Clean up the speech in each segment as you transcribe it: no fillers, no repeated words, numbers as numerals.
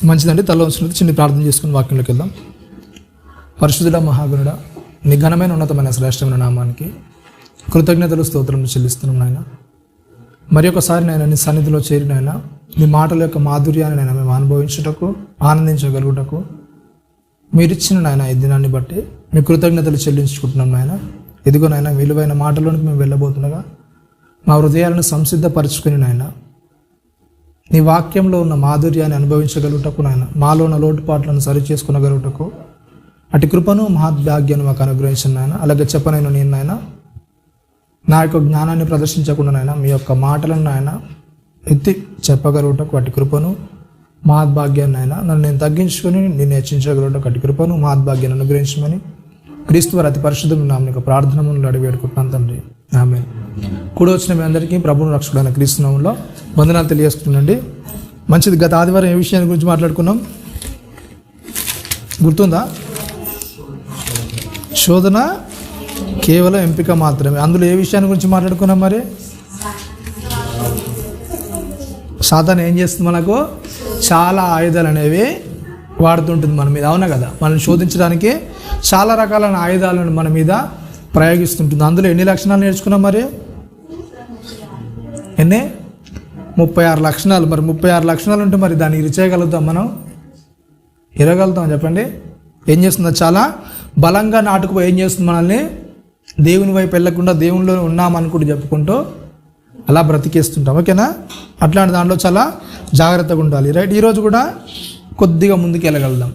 మంచిదండి. తల ఉంచినది చిన్న ప్రార్థన చేసుకుని వాక్యంలోకి వెళ్దాం. పరిశుద్ధుడ మహాగణుడ, నీ ఘనమైన ఉన్నతమైన శ్రేష్టమైన నామానికి కృతజ్ఞతలు స్తోత్రములు చెల్లిస్తున్నాం నాయన. మరి ఒకసారి నాయన నీ సన్నిధిలో చేరినాయన నీ మాటల యొక్క మాధుర్యాన్ని నాయన మేము అనుభవించుటకు ఆనందించగలుగుటకు మీరిచ్చిన నాయన ఈ దినాన్ని బట్టి మీ కృతజ్ఞతలు చెల్లించుకుంటున్నాం నాయన. ఇదిగో నాయన విలువైన మాటల్లోనికి మేము వెళ్ళబోతుండగా మా హృదయాలను సంసిద్ధపరచుకుని నాయన నీ వాక్యంలో ఉన్న మాధుర్యాన్ని అనుభవించగలుగుటకు నాయన మాలో ఉన్న లోటుపాట్లను సరిచేసుకునగలుగుటకు అటు కృపను మహాభాగ్యాన్ని మాకు అనుగ్రహించిన నాయన. అలాగే చెప్పనైనా నేను నాయన నా యొక్క జ్ఞానాన్ని ప్రదర్శించకుండా నాయన మీ యొక్క మాటలను నాయన ఎత్తి చెప్పగలుగుటకు అటు కృపను మహాభాగ్యాన్ని నాయన నన్ను నేను తగ్గించుకొని నేను హెచ్చించగలుగుటకు అటు కృపను మహాభాగ్యాన్ని అనుగ్రహించమని క్రీస్తు వారి అతి పరిశుద్ధమైన నామమున ప్రార్థన ముందు అడిగి వేడుకుంటున్నాను తండ్రి, ఆమేన్. కూడి వచ్చిన మీ అందరికీ ప్రభువును రక్షకుడైన క్రీస్తు నామములో వందనాలు తెలియజేస్తున్నానండి. మంచిది. గత ఆదివారం ఏ విషయాన్ని గురించి మాట్లాడుకున్నాం గుర్తుందా? శోధన కేవలం ఎంపిక మాత్రమే. అందులో ఏ విషయాన్ని గురించి మాట్లాడుకున్నాం? మరి సాతాను ఏం చేస్తుంది? మనకు చాలా ఆయుధాలు అనేవి వాడుతుంటుంది మన మీద, అవునా కదా? మనల్ని శోధించడానికి చాలా రకాలైన ఆయుధాలను మన మీద ప్రయోగిస్తుంటుంది. అందులో ఎన్ని లక్షణాలు నేర్చుకున్నాం? మరి ఎన్ని? 36 లక్షణాలు. మరి 36 లక్షణాలు ఉంటే మరి దాన్ని ఇరిచేయగలుగుతాం మనం? ఇరగలుగుతాం? చెప్పండి. ఏం చేస్తుందో చాలా బలంగా నాటుకుపోయి ఏం చేస్తుంది? మనల్ని దేవుని వైపు వెళ్ళకుండా దేవునిలో ఉన్నామనుకుంటూ చెప్పుకుంటూ అలా బ్రతికేస్తుంటాం, ఓకేనా? అట్లాంటి దాంట్లో చాలా జాగ్రత్తగా ఉండాలి, రైట్? ఈరోజు కూడా కొద్దిగా ముందుకు వెళ్ళగలుగుదాం.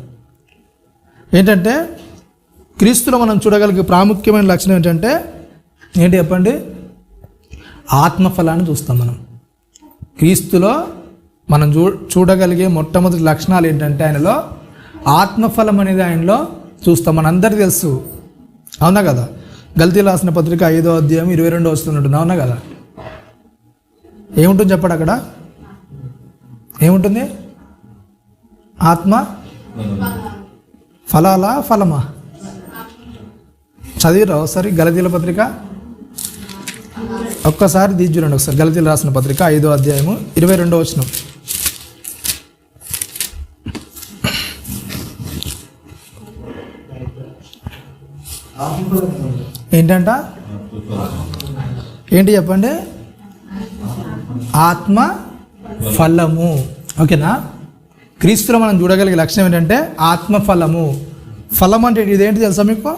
ఏంటంటే క్రీస్తులో మనం చూడగలిగే ప్రాముఖ్యమైన లక్షణం ఏంటంటే ఏంటి చెప్పండి? ఆత్మఫలాన్ని చూస్తాం మనం. క్రీస్తులో మనం చూడగలిగే మొట్టమొదటి లక్షణాలు ఏంటంటే ఆయనలో ఆత్మఫలం అనేది ఆయనలో చూస్తాం. మనందరికీ తెలుసు, అవునా కదా? గల్తీలు రాసిన పత్రిక 5వ అధ్యాయం 22వ వచనం ఉంటుంది, అవునా కదా? ఏముంటుంది చెప్పండి అక్కడ? ఏముంటుంది? ఆత్మ ఫలాలా ఫలమా? చదివిరా ఒకసారి గలతీల పత్రిక, ఒక్కసారి తీసి చూడండి ఒకసారి. గలతీలు రాసిన పత్రిక 5వ అధ్యాయము 22వ వచనం. ఏంటంట? ఏంటి చెప్పండి? ఆత్మ ఫలము, ఓకేనా? క్రీస్తులో మనం చూడగలిగే లక్షణం ఏంటంటే ఆత్మఫలము. ఫలం అంటే ఇదేంటి తెలుసా మీకు?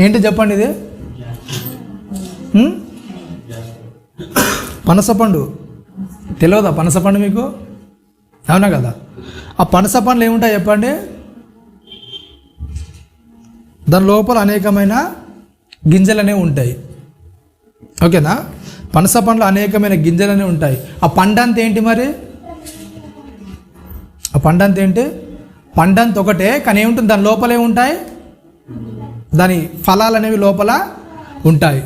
ఏంటి చెప్పండి? ఇది పనసపండు. తెలియదా పనసపండు మీకు? అవునా కదా? ఆ పనస పండ్లు ఏముంటాయి చెప్పండి? దాని లోపల అనేకమైన గింజలు అనేవి ఉంటాయి, ఓకేనా? పనస పండ్లు అనేకమైన గింజలు అనేవి ఉంటాయి. ఆ పండంత ఏంటి మరి? ఆ పండంత ఏంటి? పండంత ఒకటే, కానీ ఏముంటుంది దాని లోపల ఏముంటాయి? దాని ఫలాలు అనేవి లోపల ఉంటాయి.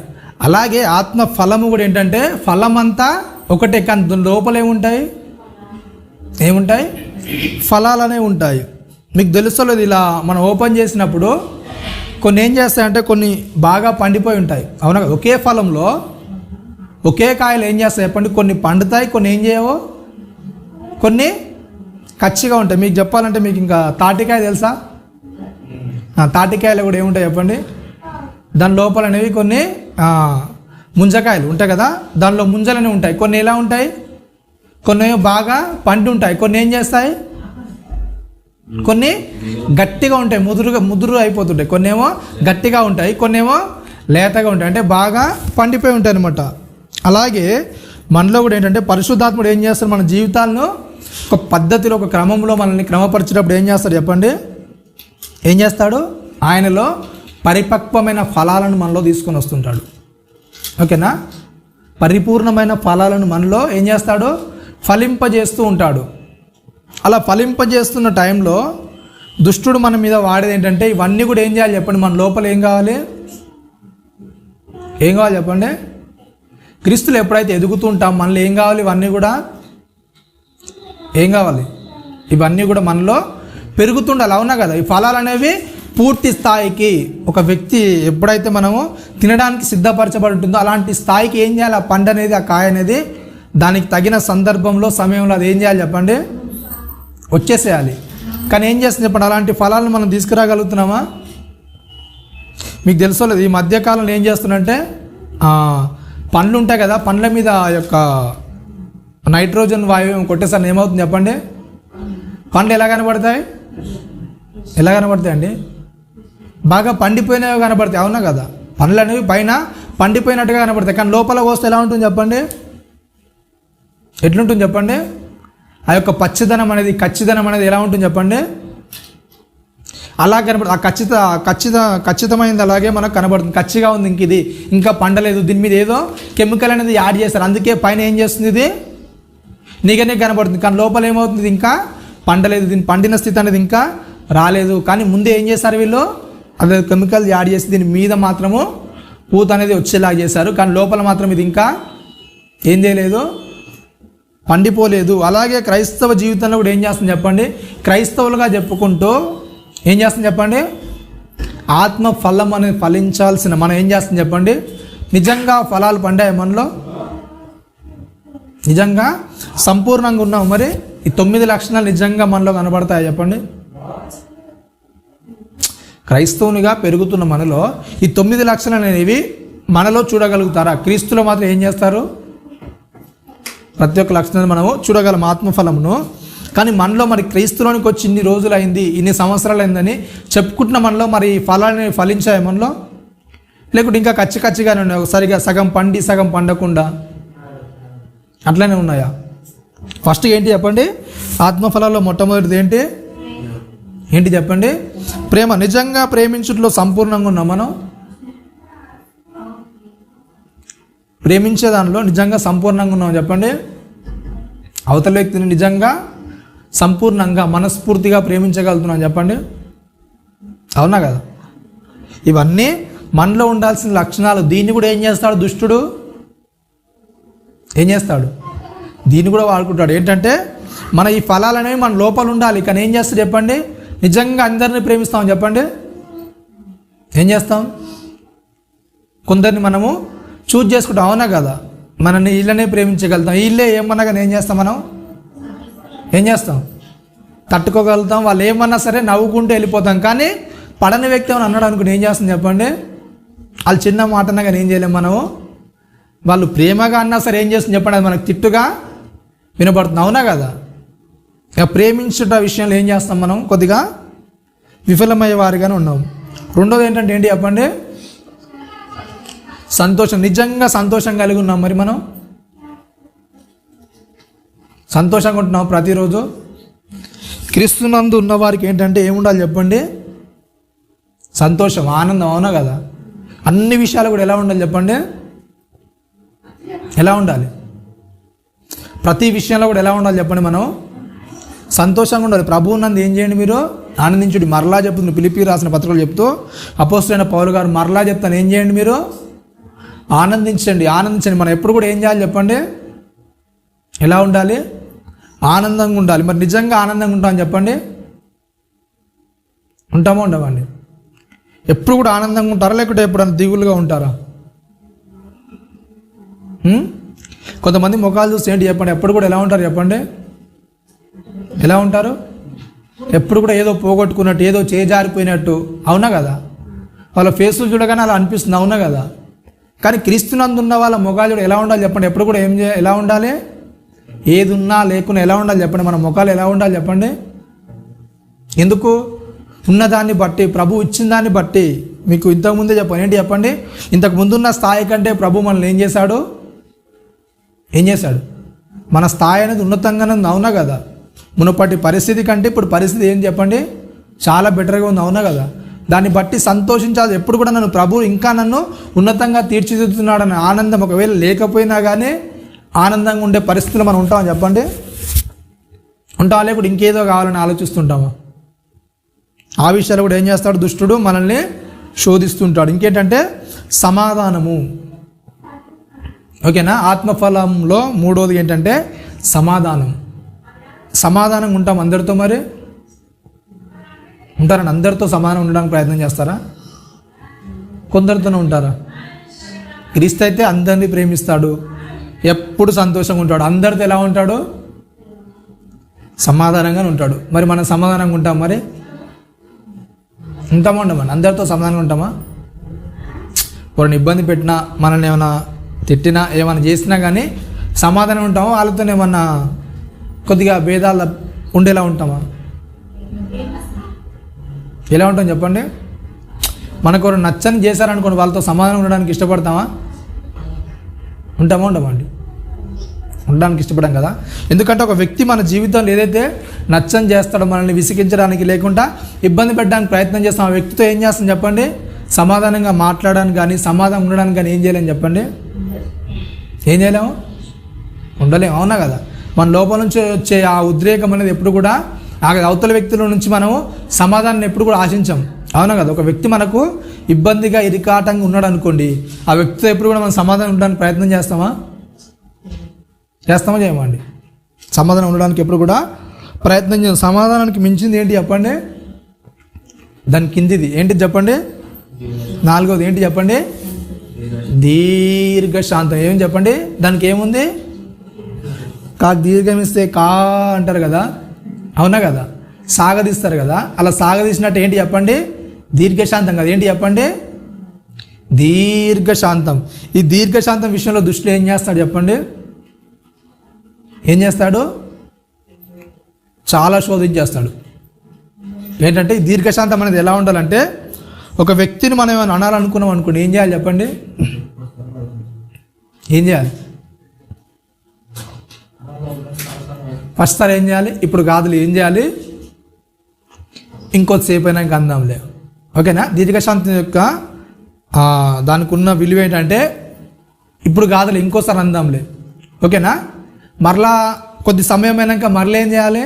అలాగే ఆత్మ ఫలము కూడా ఏంటంటే ఫలం అంతా ఒకటే, కానీ దాని లోపల ఏముంటాయి? ఏముంటాయి? ఫలాలు అనేవి ఉంటాయి. మీకు తెలుస్తలేదు, ఇలా మనం ఓపెన్ చేసినప్పుడు కొన్ని ఏం చేస్తాయంటే కొన్ని బాగా పండిపోయి ఉంటాయి, అవునా? ఒకే ఫలంలో ఒకే కాయలు ఏం చేస్తాయి చెప్పండి? కొన్ని పండుతాయి, కొన్ని ఏం చేయవు, కొన్ని కచ్చిగా ఉంటాయి. మీకు చెప్పాలంటే మీకు ఇంకా తాటికాయ తెలుసా? తాటికాయలు కూడా ఏముంటాయి చెప్పండి? దాని లోపల అనేవి కొన్ని ముంజకాయలు ఉంటాయి కదా, దానిలో ముంజలు అనేవి ఉంటాయి. కొన్ని ఎలా ఉంటాయి? కొన్ని బాగా పండి ఉంటాయి, కొన్ని ఏం చేస్తాయి? కొన్ని గట్టిగా ఉంటాయి, ముదురు అయిపోతుంటాయి. కొన్ని ఏమో గట్టిగా ఉంటాయి, కొన్ని ఏమో లేతగా ఉంటాయి, అంటే బాగా పండిపోయి ఉంటాయి అనమాట. అలాగే మనలో కూడా ఏంటంటే పరిశుద్ధాత్ముడు ఏం చేస్తాడు? మన జీవితాలను ఒక పద్ధతిలో ఒక క్రమంలో మనల్ని క్రమపరిచేటప్పుడు ఏం చేస్తాడు చెప్పండి? ఏం చేస్తాడు? ఆయనలో పరిపక్వమైన ఫలాలను మనలో తీసుకొని వస్తుంటాడు, ఓకేనా? పరిపూర్ణమైన ఫలాలను మనలో ఏం చేస్తాడు? ఫలింపజేస్తూ ఉంటాడు. అలా ఫలింపజేస్తున్న టైంలో దుష్టుడు మన మీద వాడేది ఏంటంటే ఇవన్నీ కూడా ఏం చేయాలి చెప్పండి? మన లోపల ఏం కావాలి? ఏం కావాలి చెప్పండి? క్రీస్తులు ఎప్పుడైతే ఎదుగుతూ ఉంటాం మనలో ఏం కావాలి? ఇవన్నీ కూడా ఏం కావాలి? ఇవన్నీ కూడా మనలో పెరుగుతుండాలి, అవునా కదా? ఈ ఫలాలు అనేవి పూర్తి స్థాయికి ఒక వ్యక్తి ఎప్పుడైతే మనము తినడానికి సిద్ధపరచబడి ఉంటుందో అలాంటి స్థాయికి ఏం చేయాలి? ఆ పండు అనేది, ఆ కాయ అనేది దానికి తగిన సందర్భంలో సమయంలో అది ఏం చేయాలి చెప్పండి, వచ్చేసేయాలి. కానీ ఏం చేస్తుంది చెప్పండి, అలాంటి ఫలాలను మనం తీసుకురాగలుగుతున్నామా? మీకు తెలుసో లేదు, ఈ మధ్యకాలంలో ఏం చేస్తున్నంటే పండ్లు ఉంటాయి కదా, పండ్ల మీద ఆ యొక్క నైట్రోజన్ వాయువు కొట్టేసరికి ఏమవుతుంది చెప్పండి, పండ్లు ఎలా కనబడతాయి అండి? బాగా పండిపోయినవి కనబడతాయి, అవునా కదా? పండ్లు అనేవి పైన పండిపోయినట్టుగా కనబడతాయి, కానీ లోపల వస్తే ఎలా ఉంటుంది చెప్పండి, ఎట్లుంటుంది చెప్పండి? ఆ యొక్క ఖచ్చితనం అనేది ఎలా ఉంటుంది చెప్పండి, అలా కనబడుతుంది. ఖచ్చితమైనది అలాగే మనకు కనబడుతుంది. కచ్చిగా ఉంది, ఇది ఇంకా పండలేదు, దీని మీద ఏదో కెమికల్ అనేది యాడ్ చేస్తారు, అందుకే పైన ఏం చేస్తుంది, ఇది నీగనే కనబడుతుంది, కానీ లోపల ఏమవుతుంది, ఇంకా పండలేదు, దీని పండిన స్థితి అనేది ఇంకా రాలేదు. కానీ ముందే ఏం చేస్తారు వీళ్ళు, అదే కెమికల్ యాడ్ చేసి దీని మీద మాత్రము పూత అనేది వచ్చేలాగా చేశారు, కానీ లోపల మాత్రం ఇది ఇంకా ఏం చేయలేదు, పండిపోలేదు. అలాగే క్రైస్తవ జీవితంలో కూడా ఏం చేస్తుంది చెప్పండి, క్రైస్తవులుగా చెప్పుకుంటూ ఏం చేస్తుంది చెప్పండి, ఆత్మ ఫలం అనేది ఫలించాల్సిన మనం ఏం చేస్తుంది చెప్పండి, నిజంగా ఫలాలు పండాయి మనలో, నిజంగా సంపూర్ణంగా ఉన్నాం. మరి ఈ 9 లక్షణాలు నిజంగా మనలో కనబడతాయి చెప్పండి? క్రైస్తవునిగా పెరుగుతున్న మనలో ఈ 9 లక్షణాలు అనేవి మనలో చూడగలుగుతారా? క్రీస్తులో మాత్రం ఏం చేస్తారు, ప్రతి ఒక్క లక్షణాన్ని మనము చూడగలం, ఆత్మఫలమును. కానీ మనలో మరి క్రీస్తులోనికి వచ్చి ఇన్ని రోజులు అయింది, ఇన్ని సంవత్సరాలు అయిందని చెప్పుకుంటున్న మనలో మరి ఫలాన్ని ఫలించాయి మనలో, లేకుంటే ఇంకా కచ్చిగానే ఉన్నాయి, సరిగా సగం పండి సగం పండకుండా అట్లనే ఉన్నాయా? ఫస్ట్ ఏంటి చెప్పండి, ఆత్మఫలాల్లో మొట్టమొదటిది ఏంటి చెప్పండి, ప్రేమ. నిజంగా ప్రేమించుట్లో సంపూర్ణంగా ఉన్నాం మనం, ప్రేమించే దానిలో నిజంగా సంపూర్ణంగా ఉన్నాం చెప్పండి. అవతల వ్యక్తిని నిజంగా సంపూర్ణంగా మనస్ఫూర్తిగా ప్రేమించగలుగుతున్నాం చెప్పండి, అవునా కదా? ఇవన్నీ మనలో ఉండాల్సిన లక్షణాలు. దీన్ని కూడా ఏం చేస్తాడు దుష్టుడు, ఏం చేస్తాడు, దీన్ని కూడా వాడుకుంటాడు. ఏంటంటే మన ఈ ఫలాలు అనేవి మన లోపల ఉండాలి, కానీ ఏం చేస్తాడు చెప్పండి, నిజంగా అందరినీ ప్రేమిస్తాం చెప్పండి, ఏం చేస్తాం, కొందరిని మనము చూజ్ చేసుకుంటాం, అవునా కదా? మనల్ని వీళ్ళనే ప్రేమించగలుగుతాం, వీళ్ళే ఏమన్నా కానీ ఏం చేస్తాం, మనం ఏం చేస్తాం, తట్టుకోగలుగుతాం, వాళ్ళు ఏమన్నా సరే నవ్వుకుంటూ వెళ్ళిపోతాం. కానీ పడని వ్యక్తి ఏమైనా అన్నాడు అనుకుని ఏం చేస్తాం చెప్పండి, వాళ్ళు చిన్న మాట అన్నా కానీ ఏం చేయలేము మనము, వాళ్ళు ప్రేమగా అన్నా సరే ఏం చేస్తుంది చెప్పండి, అది మనకు తిట్టుగా వినబడుతుంది, అవునా కదా? ఇక ప్రేమించుట విషయంలో ఏం చేస్తాం మనం, కొద్దిగా విఫలమయ్యే వారిగానే ఉన్నాం. రెండోది ఏంటంటే ఏంటి చెప్పండి, సంతోషం. నిజంగా సంతోషం కలిగి ఉన్నాం మరి మనం, సంతోషంగా ఉంటున్నాం ప్రతిరోజు. క్రీస్తునందు ఉన్నవారికి ఏంటంటే ఏముండాలి చెప్పండి, సంతోషం, ఆనందం, అవునా కదా? అన్ని విషయాలు కూడా ఎలా ఉండాలి చెప్పండి, ఎలా ఉండాలి, ప్రతి విషయంలో కూడా ఎలా ఉండాలి చెప్పండి, మనం సంతోషంగా ఉండాలి. ప్రభువు నందు ఏం చేయండి మీరు, ఆనందించుడి. మరలా చెప్తుంది ఫిలిప్పీయులకు రాసిన పత్రికలు చెప్తూ అపోస్తలుడైన పౌలు గారు మరలా చెప్తాను, ఏం చేయండి మీరు, ఆనందించండి. మనం ఎప్పుడు కూడా ఏం చేయాలి చెప్పండి, ఎలా ఉండాలి, ఆనందంగా ఉండాలి. మరి నిజంగా ఆనందంగా ఉంటామని చెప్పండి, ఉంటామో ఉండమండి? ఎప్పుడు కూడా ఆనందంగా ఉంటారా, లేకుంటే ఎప్పుడన్నా దిగులుగా ఉంటారా? కొంతమంది ముఖాలు చూస్తే ఏంటి చెప్పండి, ఎప్పుడు కూడా ఎలా ఉంటారు చెప్పండి, ఎలా ఉంటారు, ఎప్పుడు కూడా ఏదో పోగొట్టుకున్నట్టు, ఏదో చేజారిపోయినట్టు, అవునా కదా? వాళ్ళ ఫేసులు చూడగానే అలా అనిపిస్తుంది, అవునా కదా? కానీ క్రీస్తునందు ఉన్న వాళ్ళ ముఖాలు చూడ ఎలా ఉండాలి చెప్పండి, ఎప్పుడు కూడా ఎలా ఉండాలి, ఏది ఉన్నా లేకున్నా ఎలా ఉండాలి చెప్పండి, మన ముఖాలు ఎలా ఉండాలి చెప్పండి. ఎందుకు, ఉన్నదాన్ని బట్టి, ప్రభు ఇచ్చిన దాన్ని బట్టి. మీకు ఇంతకుముందే చెప్పండి, ఏంటి చెప్పండి, ఇంతకు ముందున్న స్థాయి కంటే ప్రభు మనల్ని ఏం చేశాడు, మన స్థాయి అనేది ఉన్నతంగానే ఉంది, అవునా కదా? మునుపటి పరిస్థితి కంటే ఇప్పుడు పరిస్థితి ఏం చెప్పండి, చాలా బెటర్గా ఉంది, అవునా కదా? దాన్ని బట్టి సంతోషించాలి. ఎప్పుడు కూడా ప్రభు ఇంకా నన్ను ఉన్నతంగా తీర్చిదిద్దుతున్నాడని ఆనందం ఒకవేళ లేకపోయినా కానీ ఆనందంగా ఉండే పరిస్థితులు మనం ఉంటామని చెప్పండి, ఉంటామా? లేకపోతే ఇంకేదో కావాలని ఆలోచిస్తుంటామా? ఆ విషయాలు కూడా ఏం చేస్తాడు దుష్టుడు, మనల్ని శోధిస్తుంటాడు. ఇంకేంటంటే సమాధానము, ఓకేనా? ఆత్మఫలంలో మూడోది ఏంటంటే సమాధానంగా ఉంటాం అందరితో. మరి ఉంటారని అందరితో సమానం ఉండడానికి ప్రయత్నం చేస్తారా? కొందరితోనే ఉంటారా? క్రీస్తు అయితే అందరినీ ప్రేమిస్తాడు, ఎప్పుడు సంతోషంగా ఉంటాడు. అందరితో ఎలా ఉంటాడు? సమాధానంగానే ఉంటాడు. మరి మనం సమాధానంగా ఉంటాం? మరి ఉంటామా ఉండమని? అందరితో సమాధానంగా ఉంటామా? వాడిని ఇబ్బంది పెట్టినా, మనల్ని ఏమైనా తిట్టినా, ఏమైనా చేసినా కానీ సమాధానం ఉంటామా? వాళ్ళతో ఏమన్నా కొద్దిగా భేదాలు ఉండేలా ఉంటామా? ఎలా ఉంటాం చెప్పండి? మనకు ఎవరు నచ్చని చేశారనుకోండి, వాళ్ళతో సమాధానం ఉండడానికి ఇష్టపడతామా? ఉంటామా ఉండమండి? ఉండడానికి ఇష్టపడాం కదా. ఎందుకంటే ఒక వ్యక్తి మన జీవితంలో ఏదైతే నచ్చని చేస్తాడో, మనల్ని విసిగించడానికి లేకుండా ఇబ్బంది పెట్టడానికి ప్రయత్నం చేస్తాం, ఆ వ్యక్తితో ఏం చేస్తాం చెప్పండి? సమాధానంగా మాట్లాడడానికి కానీ, సమాధానం ఉండడానికి కానీ ఏం చేయలేము చెప్పండి? ఏం చేయలేము? ఉండలేము. అవునా కదా? మన లోపల నుంచి వచ్చే ఆ ఉద్రేకం అనేది ఎప్పుడు కూడా ఆ అవతల వ్యక్తుల నుంచి మనము సమాధానం ఎప్పుడు కూడా ఆశించాం. అవునా కదా? ఒక వ్యక్తి మనకు ఇబ్బందిగా ఇరికాటంగా ఉన్నాడు అనుకోండి, ఆ వ్యక్తితో ఎప్పుడు కూడా మనం సమాధానం ఉండడానికి ప్రయత్నం చేస్తామా? చేయమండి? సమాధానం ఉండడానికి ఎప్పుడు కూడా ప్రయత్నం చేస్తాం. సమాధానానికి మించింది ఏంటి చెప్పండి? దాని కిందిది ఏంటి చెప్పండి? 4వది ఏంటి చెప్పండి? దీర్ఘశాంతం. ఏం చెప్పండి? దానికి ఏముంది? దీర్ఘమిస్తే కా అంటారు కదా, అవునా కదా? సాగదీస్తారు కదా, అలా సాగదీసినట్టు ఏంటి చెప్పండి? దీర్ఘశాంతం కదా. ఏంటి చెప్పండి? దీర్ఘశాంతం. ఈ దీర్ఘశాంతం విషయంలో దుష్టుడు ఏం చేస్తాడు చెప్పండి? ఏం చేస్తాడు? చాలా శోధించేస్తాడు. ఏంటంటే ఈ దీర్ఘశాంతం అనేది ఎలా ఉండాలంటే, ఒక వ్యక్తిని మనం ఏమైనా అనాలనుకున్నాం అనుకోండి, ఏం చేయాలి చెప్పండి? ఏం చేయాలి? ఫస్ట్ సార్ ఏం చేయాలి? ఇప్పుడు కాదులే, ఏం చేయాలి? ఇంకొద్దిసేపు అయినా ఇంకా అందాంలే. ఓకేనా? దీర్ఘశాంతం యొక్క దానికి ఉన్న విలువ ఏంటంటే, ఇప్పుడు కాదులే, ఇంకోసారి అందాంలే. ఓకేనా? మరలా కొద్ది సమయం అయినాక మరలా ఏం చేయాలి?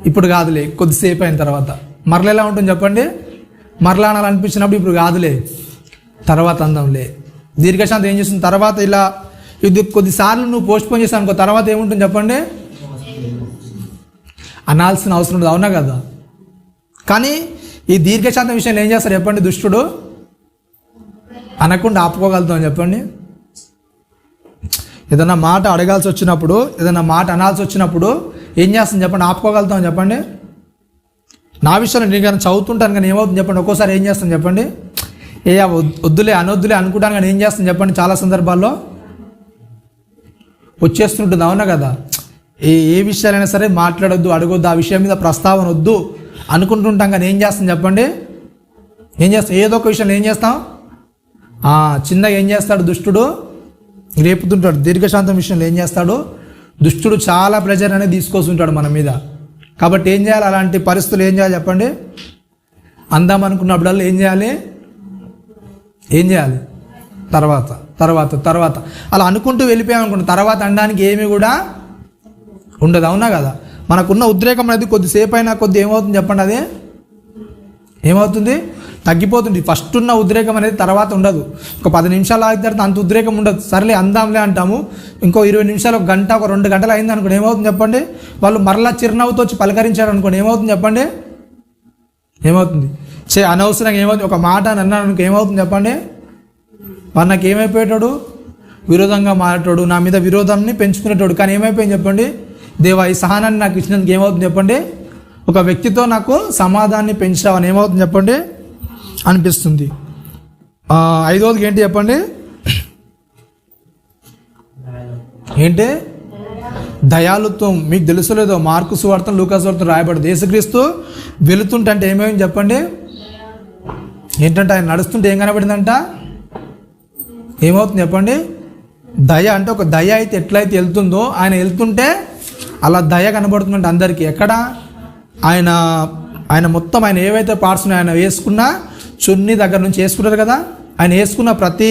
ఇప్పుడు కాదులే, కొద్దిసేపు అయిన తర్వాత. మరలా ఎలా ఉంటుంది చెప్పండి? మరలా అనాలనిపించినప్పుడు ఇప్పుడు కాదులే, తర్వాత అందాంలే. దీర్ఘశాంతం ఏం చేస్తుంది? తర్వాత ఇలా ఇది కొద్దిసార్లు నువ్వు పోస్ట్పోన్ చేస్తావు అనుకో, తర్వాత ఏముంటుంది చెప్పండి? అనాల్సిన అవసరం ఉండదు. అవునా కదా? కానీ ఈ దీర్ఘశాంతం విషయంలో ఏం చేస్తాడు చెప్పండి? దుష్టుడు అనకుండా ఆపుకోగలుగుతాం చెప్పండి? ఏదైనా మాట అడగాల్సి వచ్చినప్పుడు, ఏదైనా మాట అనాల్సి వచ్చినప్పుడు ఏం చేస్తాం చెప్పండి? ఆపుకోగలుగుతాం చెప్పండి? నా విషయంలో నేను కానీ చదువుతుంటాను కానీ ఏమవుతుంది చెప్పండి? ఒక్కోసారి ఏం చేస్తాను చెప్పండి? వద్దులే అనొద్దులే అనుకుంటాను కానీ ఏం చేస్తాను చెప్పండి? చాలా సందర్భాల్లో వచ్చేస్తుంటుంది. అవునా కదా? ఏ విషయాలైనా సరే మాట్లాడొద్దు, అడగొద్దు, ఆ విషయం మీద ప్రస్తావన వద్దు అనుకుంటుంటాం కానీ ఏం చేస్తాం చెప్పండి? ఏదో ఒక విషయంలో ఏం చేస్తాం? చిన్నగా ఏం చేస్తాడు దుష్టుడు? రేపుతుంటాడు. దీర్ఘశాంతం విషయంలో ఏం చేస్తాడు? దుష్టుడు చాలా ప్రెజర్ అనేది తీసుకొస్తుంటాడు మన మీద. కాబట్టి ఏం చేయాలి? అలాంటి పరిస్థితులు ఏం చేయాలి చెప్పండి? అందాం అనుకున్నప్పుడల్లా ఏం చేయాలి? తర్వాత అలా అనుకుంటూ వెళ్ళిపోయామనుకోండి, తర్వాత అనడానికి ఏమీ కూడా ఉండదు. అవునా కదా? మనకున్న ఉద్రేకం అనేది కొద్దిసేపు అయినా కొద్ది ఏమవుతుంది చెప్పండి? అదే ఏమవుతుంది? తగ్గిపోతుంది. ఫస్ట్ ఉన్న ఉద్రేకం అనేది తర్వాత ఉండదు. ఒక 10 నిమిషాలు ఆగిన తర్వాత అంత ఉద్రేకం ఉండదు. సర్లే అందాంలే అంటాము. ఇంకో 20 నిమిషాలు, ఒక గంట, ఒక 2 గంటలు అయింది అనుకోండి, ఏమవుతుంది చెప్పండి? వాళ్ళు మరలా చిరునవ్వుతో వచ్చి పలకరించారు అనుకోండి, ఏమవుతుంది చెప్పండి? ఏమవుతుంది? అనవసరంగా ఏమవుతుంది? ఒక మాట అని అన్నాను అనుకో, ఏమవుతుంది చెప్పండి? వాడు నాకు ఏమైపోయేటాడు? విరోధంగా మారేటోడు, నా మీద విరోధాన్ని పెంచుకునేటోడు. కానీ ఏమైపోయింది చెప్పండి? దేవా, ఈ సహనాన్ని నాకు ఇచ్చినందుకు ఏమవుతుంది చెప్పండి? ఒక వ్యక్తితో నాకు సమాధానాన్ని పెంచావని ఏమవుతుంది చెప్పండి? అనిపిస్తుంది. 5వది ఏంటి చెప్పండి? ఏంటి? దయాళుత్వం. మీకు తెలుసులేదో, మార్కు సువార్త, లూకా సువార్త రాయబడింది. యేసుక్రీస్తు వెళుతుంటే అంటే ఏమేమి చెప్పండి? ఏంటంటే ఆయన నడుస్తుంటే ఏం కనబడిందంట? ఏమవుతుంది చెప్పండి? దయ. అంటే ఒక దయ అయితే ఎట్లయితే వెళ్తుందో, ఆయన వెళ్తుంటే అలా దయ కనబడుతుందంటే అందరికీ. ఎక్కడ? ఆయన మొత్తం ఆయన ఏవైతే పార్ట్స్ ఆయన వేసుకున్న చున్నీ దగ్గర నుంచి వేసుకుంటారు కదా, ఆయన వేసుకున్న ప్రతి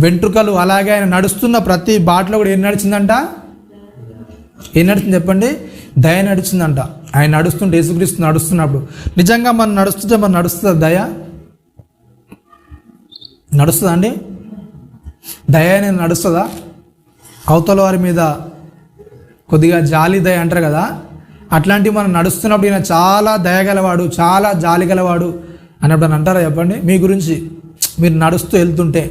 వెంట్రుకలు, అలాగే ఆయన నడుస్తున్న ప్రతి బాటలో కూడా ఏం నడిచిందంట? ఏం నడిచింది చెప్పండి? దయ నడిచిందంట. ఆయన నడుస్తుంటే, యేసుక్రీస్తు నడుస్తున్నప్పుడు నిజంగా మనం నడుస్తుందా దయ? నడుస్తుందా అండి? దయ అనేది నడుస్తుందా? అవతల వారి మీద కొద్దిగా జాలి దయ అంటారు కదా, అట్లాంటివి మనం నడుస్తున్నప్పుడు ఈయన చాలా దయగలవాడు, చాలా జాలి గలవాడు అన్నప్పుడు అని అంటారా చెప్పండి? మీ గురించి మీరు నడుస్తూ వెళ్తుంటే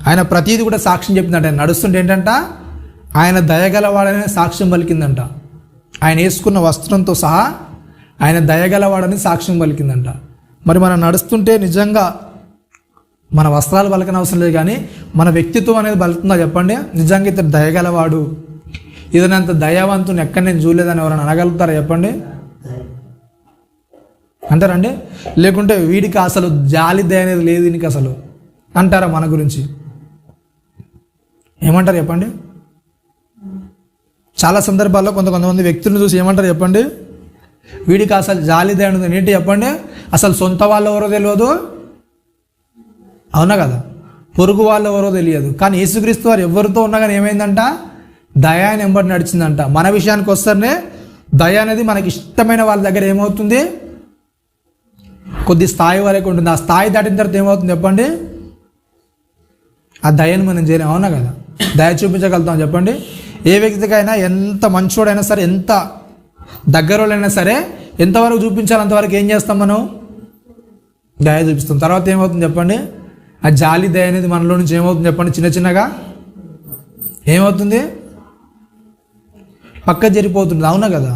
ఆయన ప్రతీది కూడా సాక్ష్యం చెప్పిందంట. ఆయన నడుస్తుంటే ఏంటంట, ఆయన దయగలవాడనే సాక్ష్యం పలికిందంట. ఆయన వేసుకున్న వస్త్రంతో సహా ఆయన దయగలవాడని సాక్ష్యం పలికిందంట. మరి మనం నడుస్తుంటే నిజంగా మన వస్త్రాలు పలకన అవసరం లేదు, కానీ మన వ్యక్తిత్వం అనేది పలుకుతుందా చెప్పండి? నిజంగా ఇతను దయగలవాడు, ఇదనంత దయావంతుని ఎక్కడ నేను చూడలేదని ఎవరైనా అనగలుగుతారా చెప్పండి? అంటారండి? లేకుంటే వీడికి అసలు జాలి దయ అనేది లేదు దీనికి అసలు అంటారా మన గురించి? ఏమంటారు చెప్పండి? చాలా సందర్భాల్లో కొంతమంది వ్యక్తులను చూసి ఏమంటారు చెప్పండి? వీడికి అసలు జాలి దయ ఉంది. ఏంటి చెప్పండి? అసలు సొంత వాళ్ళు ఎవరో తెలియదు, అవునా కదా, పొరుగు వాళ్ళు ఎవరో తెలియదు. కానీ యేసుక్రీస్తు వారు ఎవరితో ఉన్నా కానీ ఏమైందంట, దయ అని ఎంబడి నడిచిందంట. మన విషయానికి వస్తేనే దయ అనేది మనకి ఇష్టమైన వాళ్ళ దగ్గర ఏమవుతుంది, కొద్ది స్థాయి వరకు ఉంటుంది. ఆ స్థాయి దాటిన తర్వాత ఏమవుతుంది చెప్పండి? ఆ దయను మనం చేయలేం, అవునా కదా? దయ చూపించగలుగుతాం చెప్పండి? ఏ వ్యక్తికైనా ఎంత మంచోడైనా సరే, ఎంత దగ్గరోళ్ళైనా సరే, ఎంతవరకు చూపించాలి అంతవరకు ఏం చేస్తాం మనం? దయ చూపిస్తాం. తర్వాత ఏమవుతుంది చెప్పండి? ఆ జాలి దయ అనేది మనలో నుంచి ఏమవుతుంది చెప్పండి? చిన్న చిన్నగా ఏమవుతుంది? పక్క జరిగిపోతుంది, అవునా కదా?